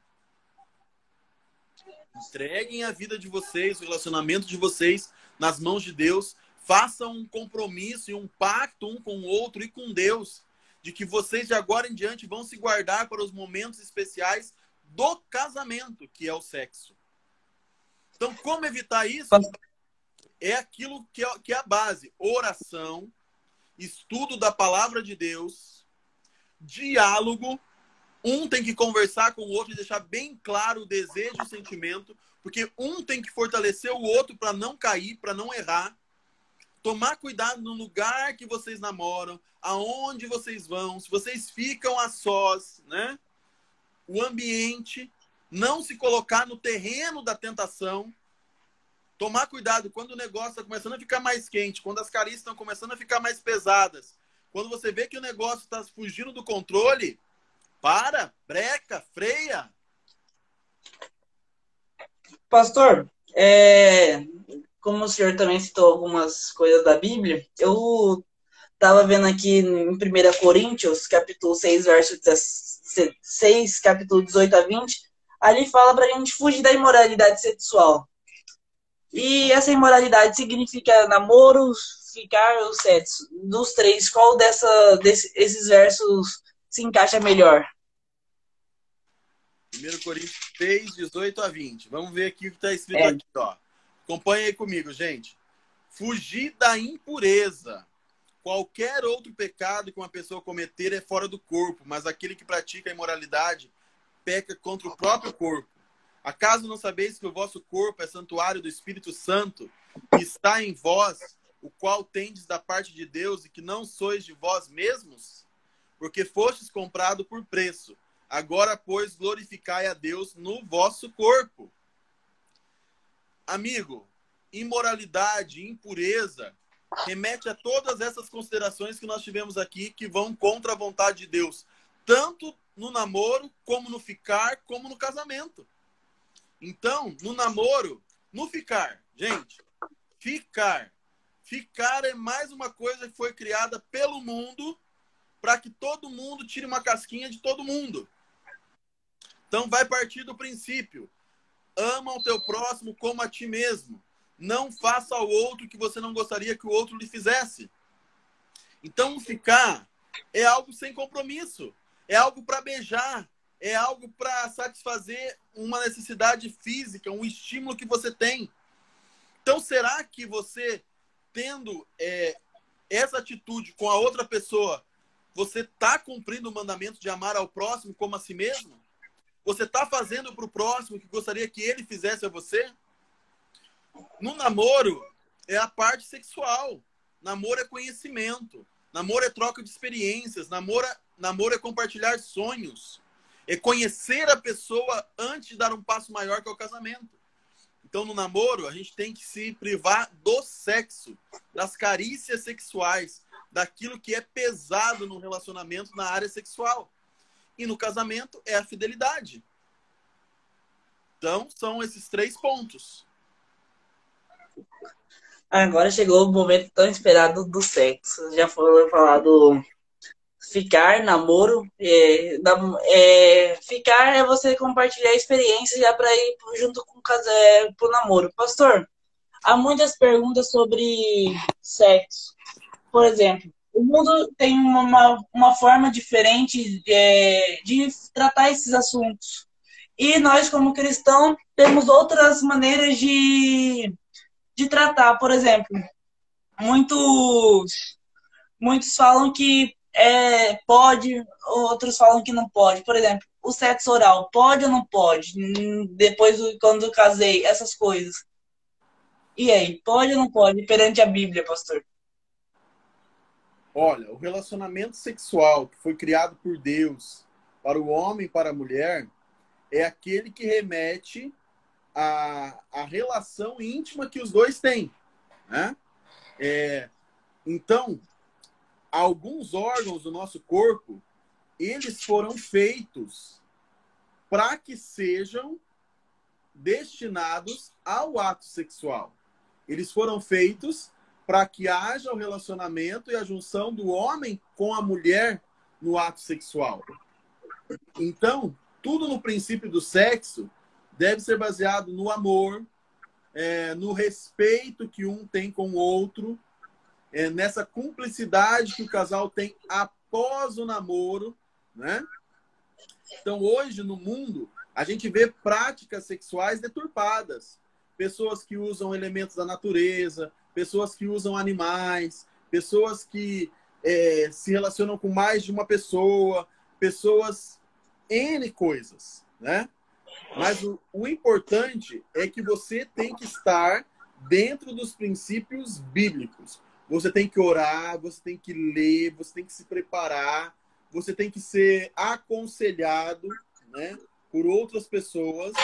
entreguem a vida de vocês, o relacionamento de vocês nas mãos de Deus, façam um compromisso e um pacto um com o outro e com Deus, de que vocês de agora em diante vão se guardar para os momentos especiais do casamento, que é o sexo. Então, como evitar isso? É aquilo que é a base. Oração, estudo da palavra de Deus, diálogo. Um tem que conversar com o outro e deixar bem claro o desejo e o sentimento, porque um tem que fortalecer o outro para não cair, para não errar. Tomar cuidado no lugar que vocês namoram, aonde vocês vão, se vocês ficam a sós, né? O ambiente, não se colocar no terreno da tentação. Tomar cuidado quando o negócio está começando a ficar mais quente, quando as carícias estão começando a ficar mais pesadas, quando você vê que o negócio está fugindo do controle, breca, freia. Pastor, como o senhor também citou algumas coisas da Bíblia, eu estava vendo aqui em 1 Coríntios, capítulo 6, verso 6, capítulo 18 a 20, ali fala para a gente fugir da imoralidade sexual. E essa imoralidade significa namoro, ficar ou sexo. Dos 3, qual desses versos se encaixa melhor? 1 Coríntios 6, 18 a 20. Vamos ver aqui o que está escrito aqui, ó. Acompanha aí comigo, gente. Fugir da impureza. Qualquer outro pecado que uma pessoa cometer é fora do corpo, mas aquele que pratica a imoralidade peca contra o próprio corpo. Acaso não sabeis que o vosso corpo é santuário do Espírito Santo, que está em vós, o qual tendes da parte de Deus, e que não sois de vós mesmos? Porque fostes comprado por preço. Agora, pois, glorificai a Deus no vosso corpo. amigo, imoralidade, impureza, remete a todas essas considerações que nós tivemos aqui, que vão contra a vontade de Deus, tanto no namoro, como no ficar, como no casamento. Então, no namoro, no ficar, gente, ficar. Ficar é mais uma coisa que foi criada pelo mundo para que todo mundo tire uma casquinha de todo mundo. Então, vai partir do princípio: ama o teu próximo como a ti mesmo. Não faça ao outro o que você não gostaria que o outro lhe fizesse. Então, ficar é algo sem compromisso. É algo para beijar. É algo para satisfazer uma necessidade física, um estímulo que você tem. Então, será que você, tendo essa atitude com a outra pessoa, você está cumprindo o mandamento de amar ao próximo como a si mesmo? Você está fazendo para o próximo o que gostaria que ele fizesse a você? No namoro, é a parte sexual. Namoro é conhecimento. Namoro é troca de experiências. Namoro é compartilhar sonhos. É conhecer a pessoa antes de dar um passo maior, que é o casamento. Então, no namoro, a gente tem que se privar do sexo, das carícias sexuais, daquilo que é pesado no relacionamento na área sexual. E no casamento é a fidelidade. Então, são esses 3 pontos. Agora chegou o momento tão esperado do sexo. Já foi falado ficar, namoro. Ficar é você compartilhar experiências já para ir junto com o namoro. Pastor, há muitas perguntas sobre sexo. Por exemplo, o mundo tem uma forma diferente de tratar esses assuntos. E nós, como cristãos, temos outras maneiras de tratar. Por exemplo, muitos falam que pode, outros falam que não pode. Por exemplo, o sexo oral, pode ou não pode? Depois, quando eu casei, essas coisas. E aí, pode ou não pode perante a Bíblia, pastor? Olha, o relacionamento sexual que foi criado por Deus para o homem e para a mulher é aquele que remete à relação íntima que os dois têm, né? Então, alguns órgãos do nosso corpo, eles foram feitos para que sejam destinados ao ato sexual. Eles foram feitos para que haja o relacionamento e a junção do homem com a mulher no ato sexual. Então, tudo no princípio do sexo deve ser baseado no amor, no respeito que um tem com o outro, nessa cumplicidade que o casal tem após o namoro, né? Então, hoje, no mundo, a gente vê práticas sexuais deturpadas. Pessoas que usam elementos da natureza, pessoas que usam animais, pessoas que se relacionam com mais de uma pessoa, pessoas... N coisas, né? Mas o importante é que você tem que estar dentro dos princípios bíblicos. Você tem que orar, você tem que ler, você tem que se preparar, você tem que ser aconselhado, né, por outras pessoas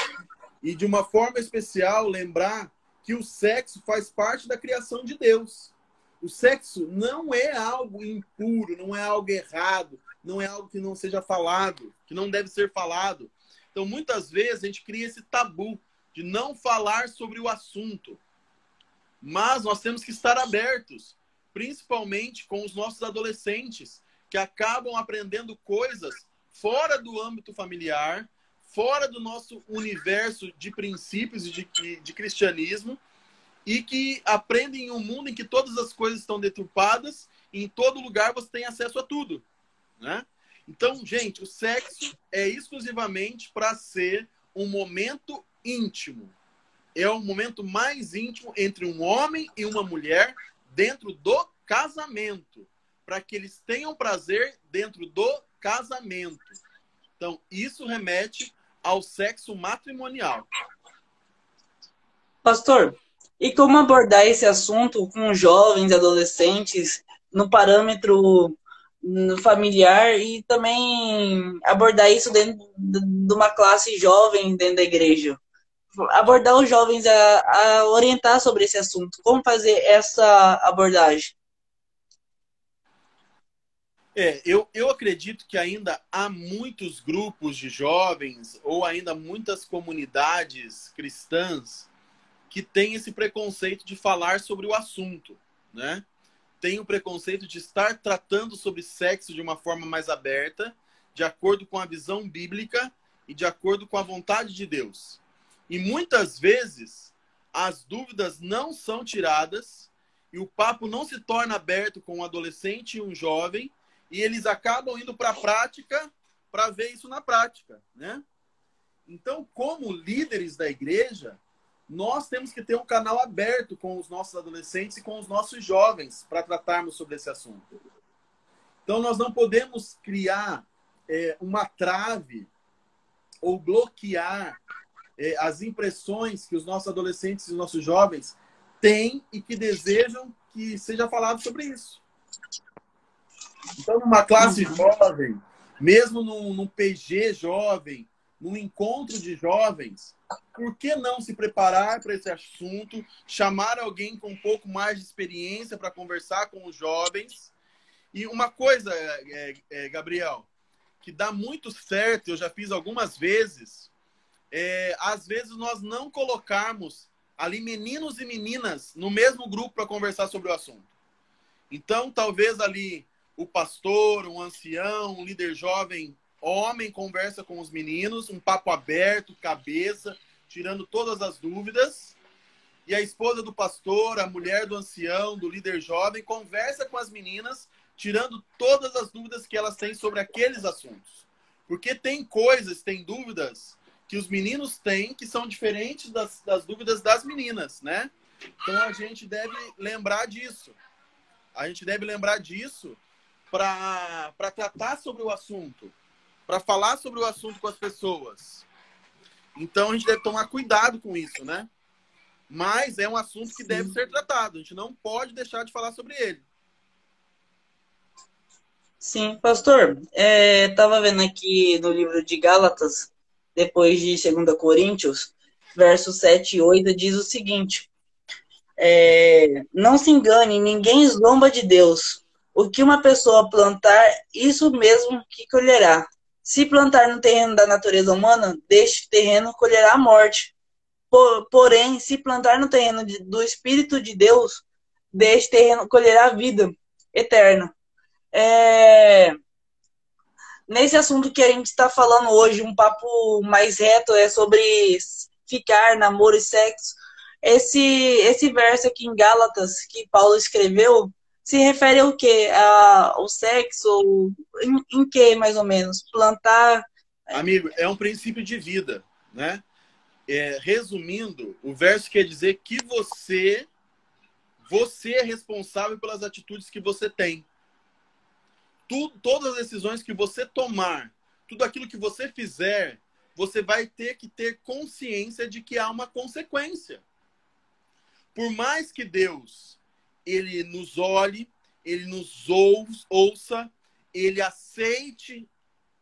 e, de uma forma especial, lembrar que o sexo faz parte da criação de Deus. O sexo não é algo impuro, não é algo errado, não é algo que não seja falado, que não deve ser falado. Então, muitas vezes, a gente cria esse tabu de não falar sobre o assunto. Mas nós temos que estar abertos, principalmente com os nossos adolescentes, que acabam aprendendo coisas fora do âmbito familiar, fora do nosso universo de princípios e de cristianismo, e que aprendem em um mundo em que todas as coisas estão deturpadas e em todo lugar você tem acesso a tudo, né? Então, gente, o sexo é exclusivamente para ser um momento íntimo. É o momento mais íntimo entre um homem e uma mulher dentro do casamento, para que eles tenham prazer dentro do casamento. Então, isso remete ao sexo matrimonial. Pastor, e como abordar esse assunto com jovens, adolescentes, no parâmetro familiar e também abordar isso dentro de uma classe jovem dentro da igreja? abordar os jovens a orientar sobre esse assunto? Como fazer essa abordagem? Eu acredito que ainda há muitos grupos de jovens ou ainda muitas comunidades cristãs que têm esse preconceito de falar sobre o assunto, né? Tem o preconceito de estar tratando sobre sexo de uma forma mais aberta, de acordo com a visão bíblica e de acordo com a vontade de Deus. E muitas vezes as dúvidas não são tiradas e o papo não se torna aberto com um adolescente e um jovem, e eles acabam indo para a prática para ver isso na prática, né? Então, como líderes da igreja, nós temos que ter um canal aberto com os nossos adolescentes e com os nossos jovens para tratarmos sobre esse assunto. Então, nós não podemos criar uma trave ou bloquear as impressões que os nossos adolescentes e os nossos jovens têm e que desejam que seja falado sobre isso. Então, numa classe jovem, mesmo num PG jovem, num encontro de jovens, por que não se preparar para esse assunto, chamar alguém com um pouco mais de experiência para conversar com os jovens? E uma coisa, Gabriel, que dá muito certo, eu já fiz algumas vezes, às vezes nós não colocarmos ali meninos e meninas no mesmo grupo para conversar sobre o assunto. Então, talvez ali o pastor, um ancião, um líder jovem, homem, conversa com os meninos, um papo aberto, cabeça, tirando todas as dúvidas. E a esposa do pastor, a mulher do ancião, do líder jovem, conversa com as meninas, tirando todas as dúvidas que elas têm sobre aqueles assuntos. Porque tem coisas, tem dúvidas que os meninos têm que são diferentes das dúvidas das meninas, né? Então a gente deve lembrar disso. A gente deve lembrar disso para tratar sobre o assunto, para falar sobre o assunto com as pessoas. Então a gente deve tomar cuidado com isso, né? Mas é um assunto que deve ser tratado. A gente não pode deixar de falar sobre ele. Sim, pastor, estava vendo aqui no livro de Gálatas, depois de 2 Coríntios, versos 7 e 8, diz o seguinte: não se engane, ninguém zomba de Deus. O que uma pessoa plantar, isso mesmo que colherá. Se plantar no terreno da natureza humana, deste terreno colherá a morte. Porém, se plantar no terreno do Espírito de Deus, deste terreno colherá a vida eterna. Nesse assunto que a gente está falando hoje, um papo mais reto é sobre ficar, namoro e sexo. Esse verso aqui em Gálatas que Paulo escreveu se refere ao quê? Ao sexo? Em que, mais ou menos? Plantar? Amigo, é um princípio de vida, né? Resumindo, o verso quer dizer que você é responsável pelas atitudes que você tem. Todas as decisões que você tomar, tudo aquilo que você fizer, você vai ter que ter consciência de que há uma consequência. Por mais que Deus, ele nos olhe, ele nos ouça, ele aceite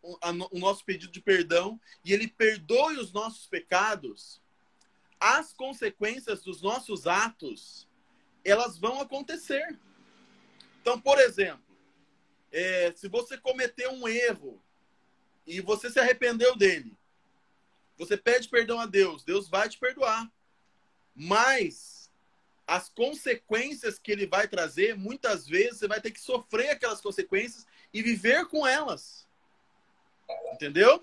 o nosso pedido de perdão e ele perdoe os nossos pecados, as consequências dos nossos atos, elas vão acontecer. Então, por exemplo, se você cometeu um erro e você se arrependeu dele, você pede perdão a Deus, Deus vai te perdoar. Mas as consequências que ele vai trazer, muitas vezes você vai ter que sofrer aquelas consequências e viver com elas. Entendeu?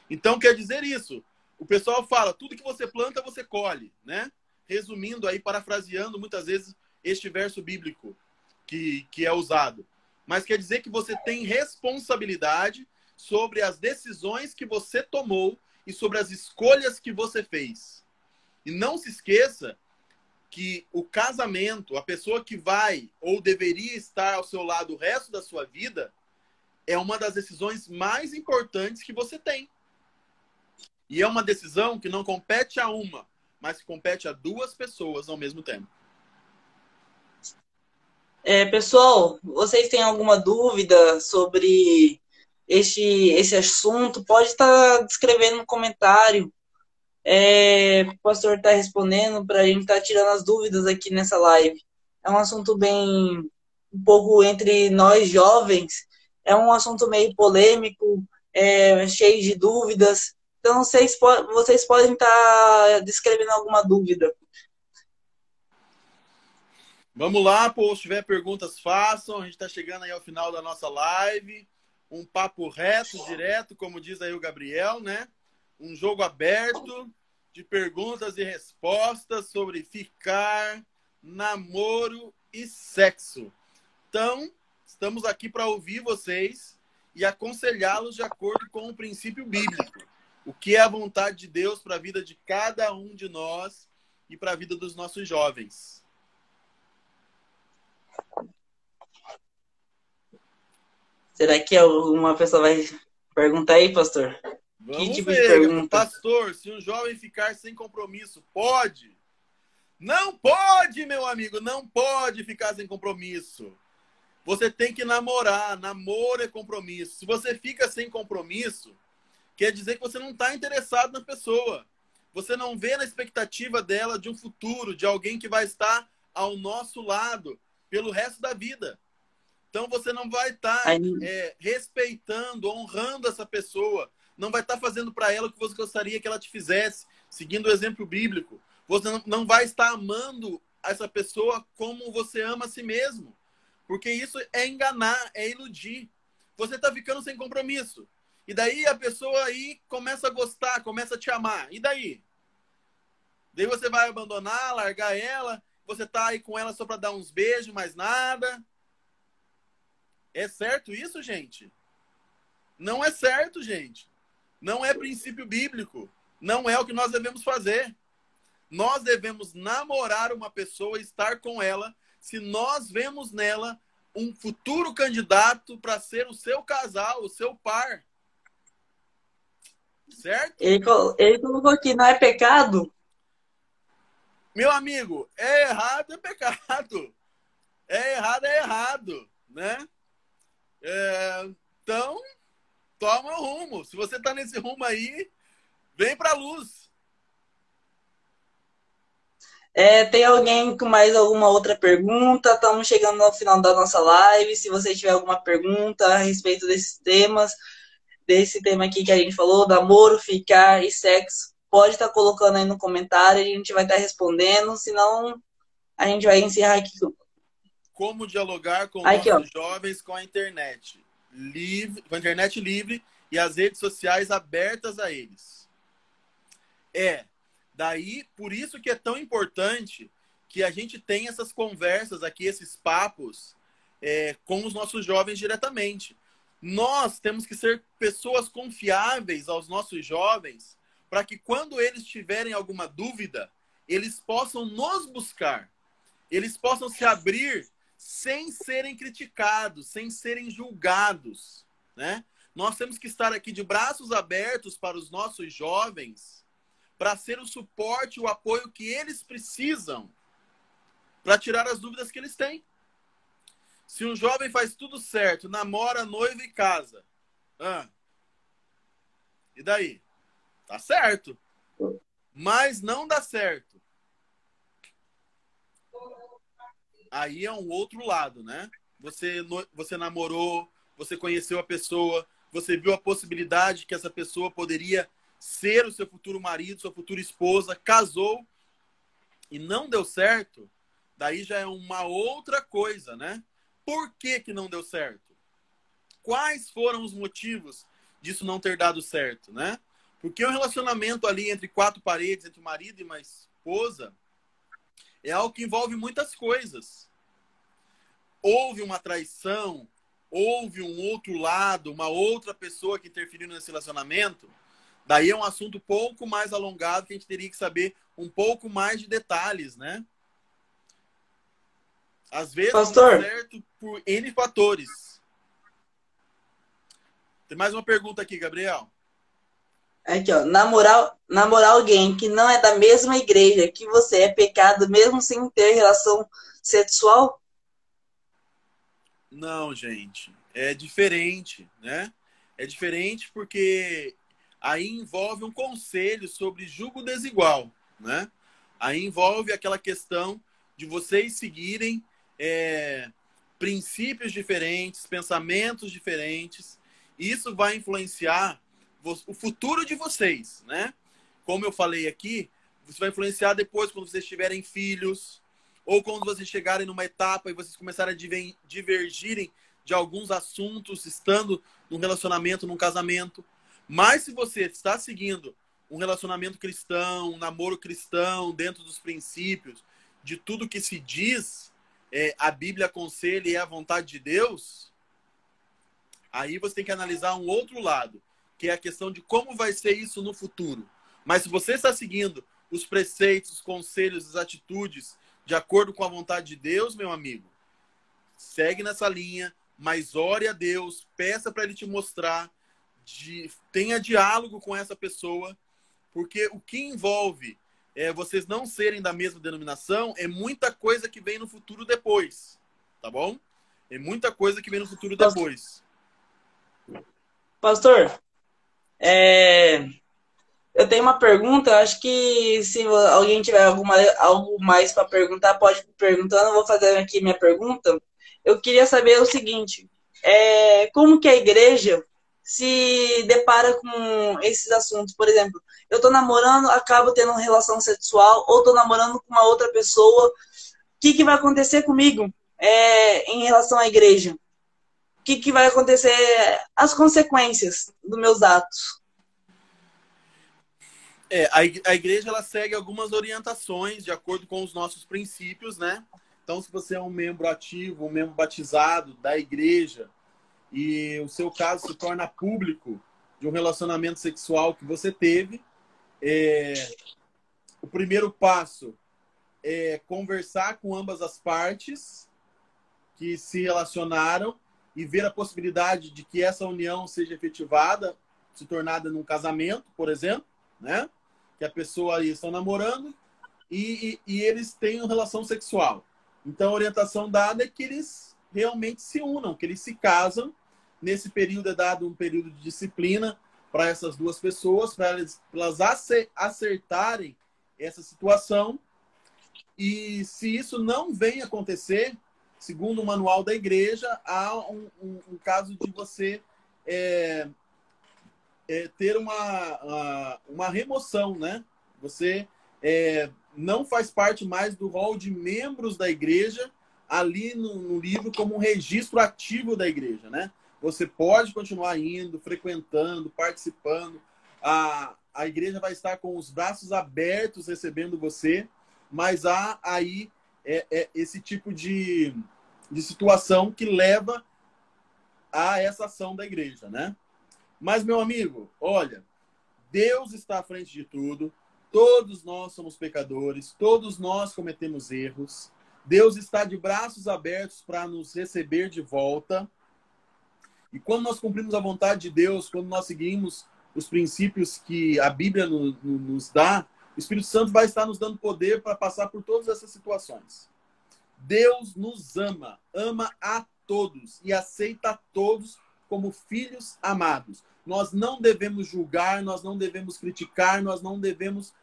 Então quer dizer isso. O pessoal fala, tudo que você planta, você colhe, né? Resumindo aí, parafraseando muitas vezes este verso bíblico que é usado. Mas quer dizer que você tem responsabilidade sobre as decisões que você tomou e sobre as escolhas que você fez. E não se esqueça que o casamento, a pessoa que vai ou deveria estar ao seu lado o resto da sua vida, é uma das decisões mais importantes que você tem. E é uma decisão que não compete a uma, mas que compete a duas pessoas ao mesmo tempo. Pessoal, vocês têm alguma dúvida sobre esse assunto? Pode estar escrevendo no comentário. O pastor está respondendo para a gente estar tirando as dúvidas aqui nessa live. É um assunto bem, um pouco entre nós jovens, é um assunto meio polêmico, cheio de dúvidas. Então, vocês podem estar descrevendo alguma dúvida. Vamos lá, pô, se tiver perguntas, façam. A gente está chegando aí ao final da nossa live. Um papo reto, direto, como diz aí o Gabriel, né? Um jogo aberto de perguntas e respostas sobre ficar, namoro e sexo. Então, estamos aqui para ouvir vocês e aconselhá-los de acordo com o princípio bíblico. O que é a vontade de Deus para a vida de cada um de nós e para a vida dos nossos jovens. Será que alguma pessoa vai perguntar aí, pastor? Que Vamos tipo de ver, Gabriel. pergunta? Pastor, se um jovem ficar sem compromisso, pode? Não pode, meu amigo, não pode ficar sem compromisso. Você tem que namorar. Namoro é compromisso. Se você fica sem compromisso, quer dizer que você não está interessado na pessoa. Você não vê na expectativa dela de um futuro, de alguém que vai estar ao nosso lado pelo resto da vida. Então você não vai estar respeitando, honrando essa pessoa. Não vai estar fazendo para ela o que você gostaria que ela te fizesse, seguindo o exemplo bíblico. Você não vai estar amando essa pessoa como você ama a si mesmo. Porque isso é enganar, é iludir. Você está ficando sem compromisso. E daí a pessoa aí começa a gostar, começa a te amar. E daí? Daí você vai abandonar, largar ela. Você tá aí com ela só para dar uns beijos, mais nada. É certo isso, gente? Não é certo, gente. Não é princípio bíblico. Não é o que nós devemos fazer. Nós devemos namorar uma pessoa e estar com ela se nós vemos nela um futuro candidato para ser o seu casal, o seu par. Certo? Ele colocou aqui, não é pecado? Meu amigo, é errado, é pecado. É errado, né? Então, toma o rumo. Se você tá nesse rumo aí, vem pra luz. Tem alguém com mais alguma outra pergunta? Estamos chegando ao final da nossa live. Se você tiver alguma pergunta a respeito desses temas, desse tema aqui que a gente falou, namoro, ficar e sexo, pode estar colocando aí no comentário, a gente vai estar respondendo, senão a gente vai encerrar aqui. Como dialogar com Aqui, nossos jovens com a internet livre, com a internet livre e as redes sociais abertas a eles. Daí, por isso que é tão importante que a gente tenha essas conversas aqui, esses papos com os nossos jovens diretamente. Nós temos que ser pessoas confiáveis aos nossos jovens para que quando eles tiverem alguma dúvida, eles possam nos buscar. Eles possam se abrir sem serem criticados, sem serem julgados, né? Nós temos que estar aqui de braços abertos para os nossos jovens para ser o suporte, o apoio que eles precisam para tirar as dúvidas que eles têm. Se um jovem faz tudo certo, namora, noiva e casa, e daí? Tá certo. Mas não dá certo. Aí é um outro lado, né? Você namorou, você conheceu a pessoa, você viu a possibilidade que essa pessoa poderia ser o seu futuro marido, sua futura esposa, casou e não deu certo, daí já é uma outra coisa, né? Por que que não deu certo? Quais foram os motivos disso não ter dado certo, né? Porque um relacionamento ali entre quatro paredes, entre o marido e uma esposa, é algo que envolve muitas coisas. Houve uma traição, houve um outro lado, uma outra pessoa que interferiu nesse relacionamento, daí é um assunto um pouco mais alongado que a gente teria que saber um pouco mais de detalhes, né? Às vezes Pastor, não dá certo por N fatores. Tem mais uma pergunta aqui, Gabriel. Aqui, ó, namorar alguém que não é da mesma igreja que você é pecado mesmo sem ter relação sexual? Não, gente. É diferente, né? É diferente porque aí envolve um conselho sobre julgo desigual, né? Aí envolve aquela questão de vocês seguirem princípios diferentes, pensamentos diferentes. Isso vai influenciar o futuro de vocês, né? Como eu falei aqui, isso vai influenciar depois quando vocês tiverem filhos, ou quando vocês chegarem numa etapa e vocês começarem a divergirem de alguns assuntos, estando num relacionamento, num casamento. Mas se você está seguindo um relacionamento cristão, um namoro cristão, dentro dos princípios, de tudo que se diz, a Bíblia aconselha e é a vontade de Deus, aí você tem que analisar um outro lado, que é a questão de como vai ser isso no futuro. Mas se você está seguindo os preceitos, os conselhos, as atitudes de acordo com a vontade de Deus, meu amigo, segue nessa linha, mas ore a Deus, peça para Ele te mostrar, tenha diálogo com essa pessoa, porque o que envolve vocês não serem da mesma denominação é muita coisa que vem no futuro depois, tá bom? É muita coisa que vem no futuro depois. Pastor, eu tenho uma pergunta, acho que se alguém tiver algo mais para perguntar, pode ir perguntando, eu vou fazer aqui minha pergunta. Eu queria saber o seguinte, como que a igreja se depara com esses assuntos? Por exemplo, eu tô namorando, acabo tendo uma relação sexual, ou tô namorando com uma outra pessoa, o que vai acontecer comigo em relação à igreja? O que vai acontecer, as consequências dos meus atos? A igreja ela segue algumas orientações de acordo com os nossos princípios, né? Então, se você é um membro ativo, um membro batizado da igreja, e o seu caso se torna público de um relacionamento sexual que você teve, o primeiro passo é conversar com ambas as partes que se relacionaram e ver a possibilidade de que essa união seja efetivada, se tornada num casamento, por exemplo, né? Que a pessoa aí estão namorando e eles têm uma relação sexual. Então, a orientação dada é que eles realmente se unam, que eles se casam. Nesse período é dado um período de disciplina para essas duas pessoas, para elas acertarem essa situação. E se isso não vem acontecer, segundo o manual da igreja, há um caso de você ter uma remoção, né? Você não faz parte mais do rol de membros da igreja ali no livro como um registro ativo da igreja, né? Você pode continuar indo, frequentando, participando. A igreja vai estar com os braços abertos recebendo você, mas há aí esse tipo de situação que leva a essa ação da igreja, né? Mas, meu amigo, olha, Deus está à frente de tudo. Todos nós somos pecadores, todos nós cometemos erros. Deus está de braços abertos para nos receber de volta. E quando nós cumprimos a vontade de Deus, quando nós seguimos os princípios que a Bíblia nos dá, o Espírito Santo vai estar nos dando poder para passar por todas essas situações. Deus nos ama, ama a todos e aceita a todos como filhos amados. Nós não devemos julgar, nós não devemos criticar, nós não devemos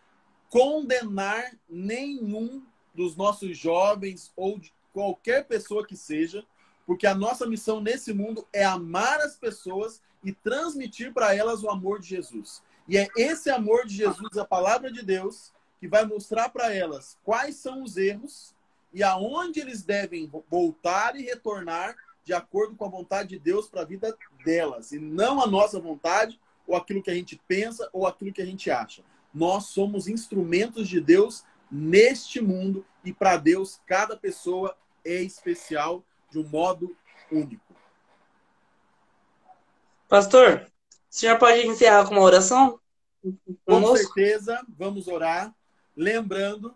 condenar nenhum dos nossos jovens ou de qualquer pessoa que seja, porque a nossa missão nesse mundo é amar as pessoas e transmitir para elas o amor de Jesus. E é esse amor de Jesus, a palavra de Deus, que vai mostrar para elas quais são os erros e aonde eles devem voltar e retornar de acordo com a vontade de Deus para a vida delas, e não a nossa vontade, ou aquilo que a gente pensa, ou aquilo que a gente acha. Nós somos instrumentos de Deus neste mundo, e para Deus cada pessoa é especial de um modo único. Pastor, o senhor pode encerrar com uma oração? Com certeza, vamos orar, lembrando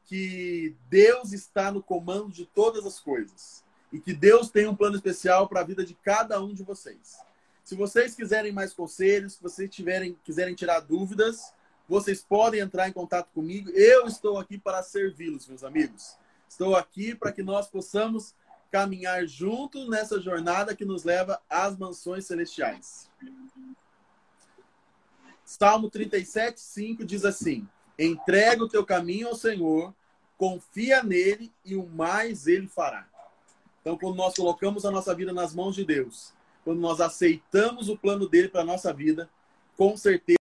que Deus está no comando de todas as coisas e que Deus tem um plano especial para a vida de cada um de vocês. Se vocês quiserem mais conselhos, se vocês quiserem tirar dúvidas, vocês podem entrar em contato comigo. Eu estou aqui para servi-los, meus amigos. Estou aqui para que nós possamos caminhar juntos nessa jornada que nos leva às mansões celestiais. Salmo 37:5 diz assim: entrega o teu caminho ao Senhor, confia nele e o mais ele fará. Então, quando nós colocamos a nossa vida nas mãos de Deus, quando nós aceitamos o plano dele para a nossa vida, com certeza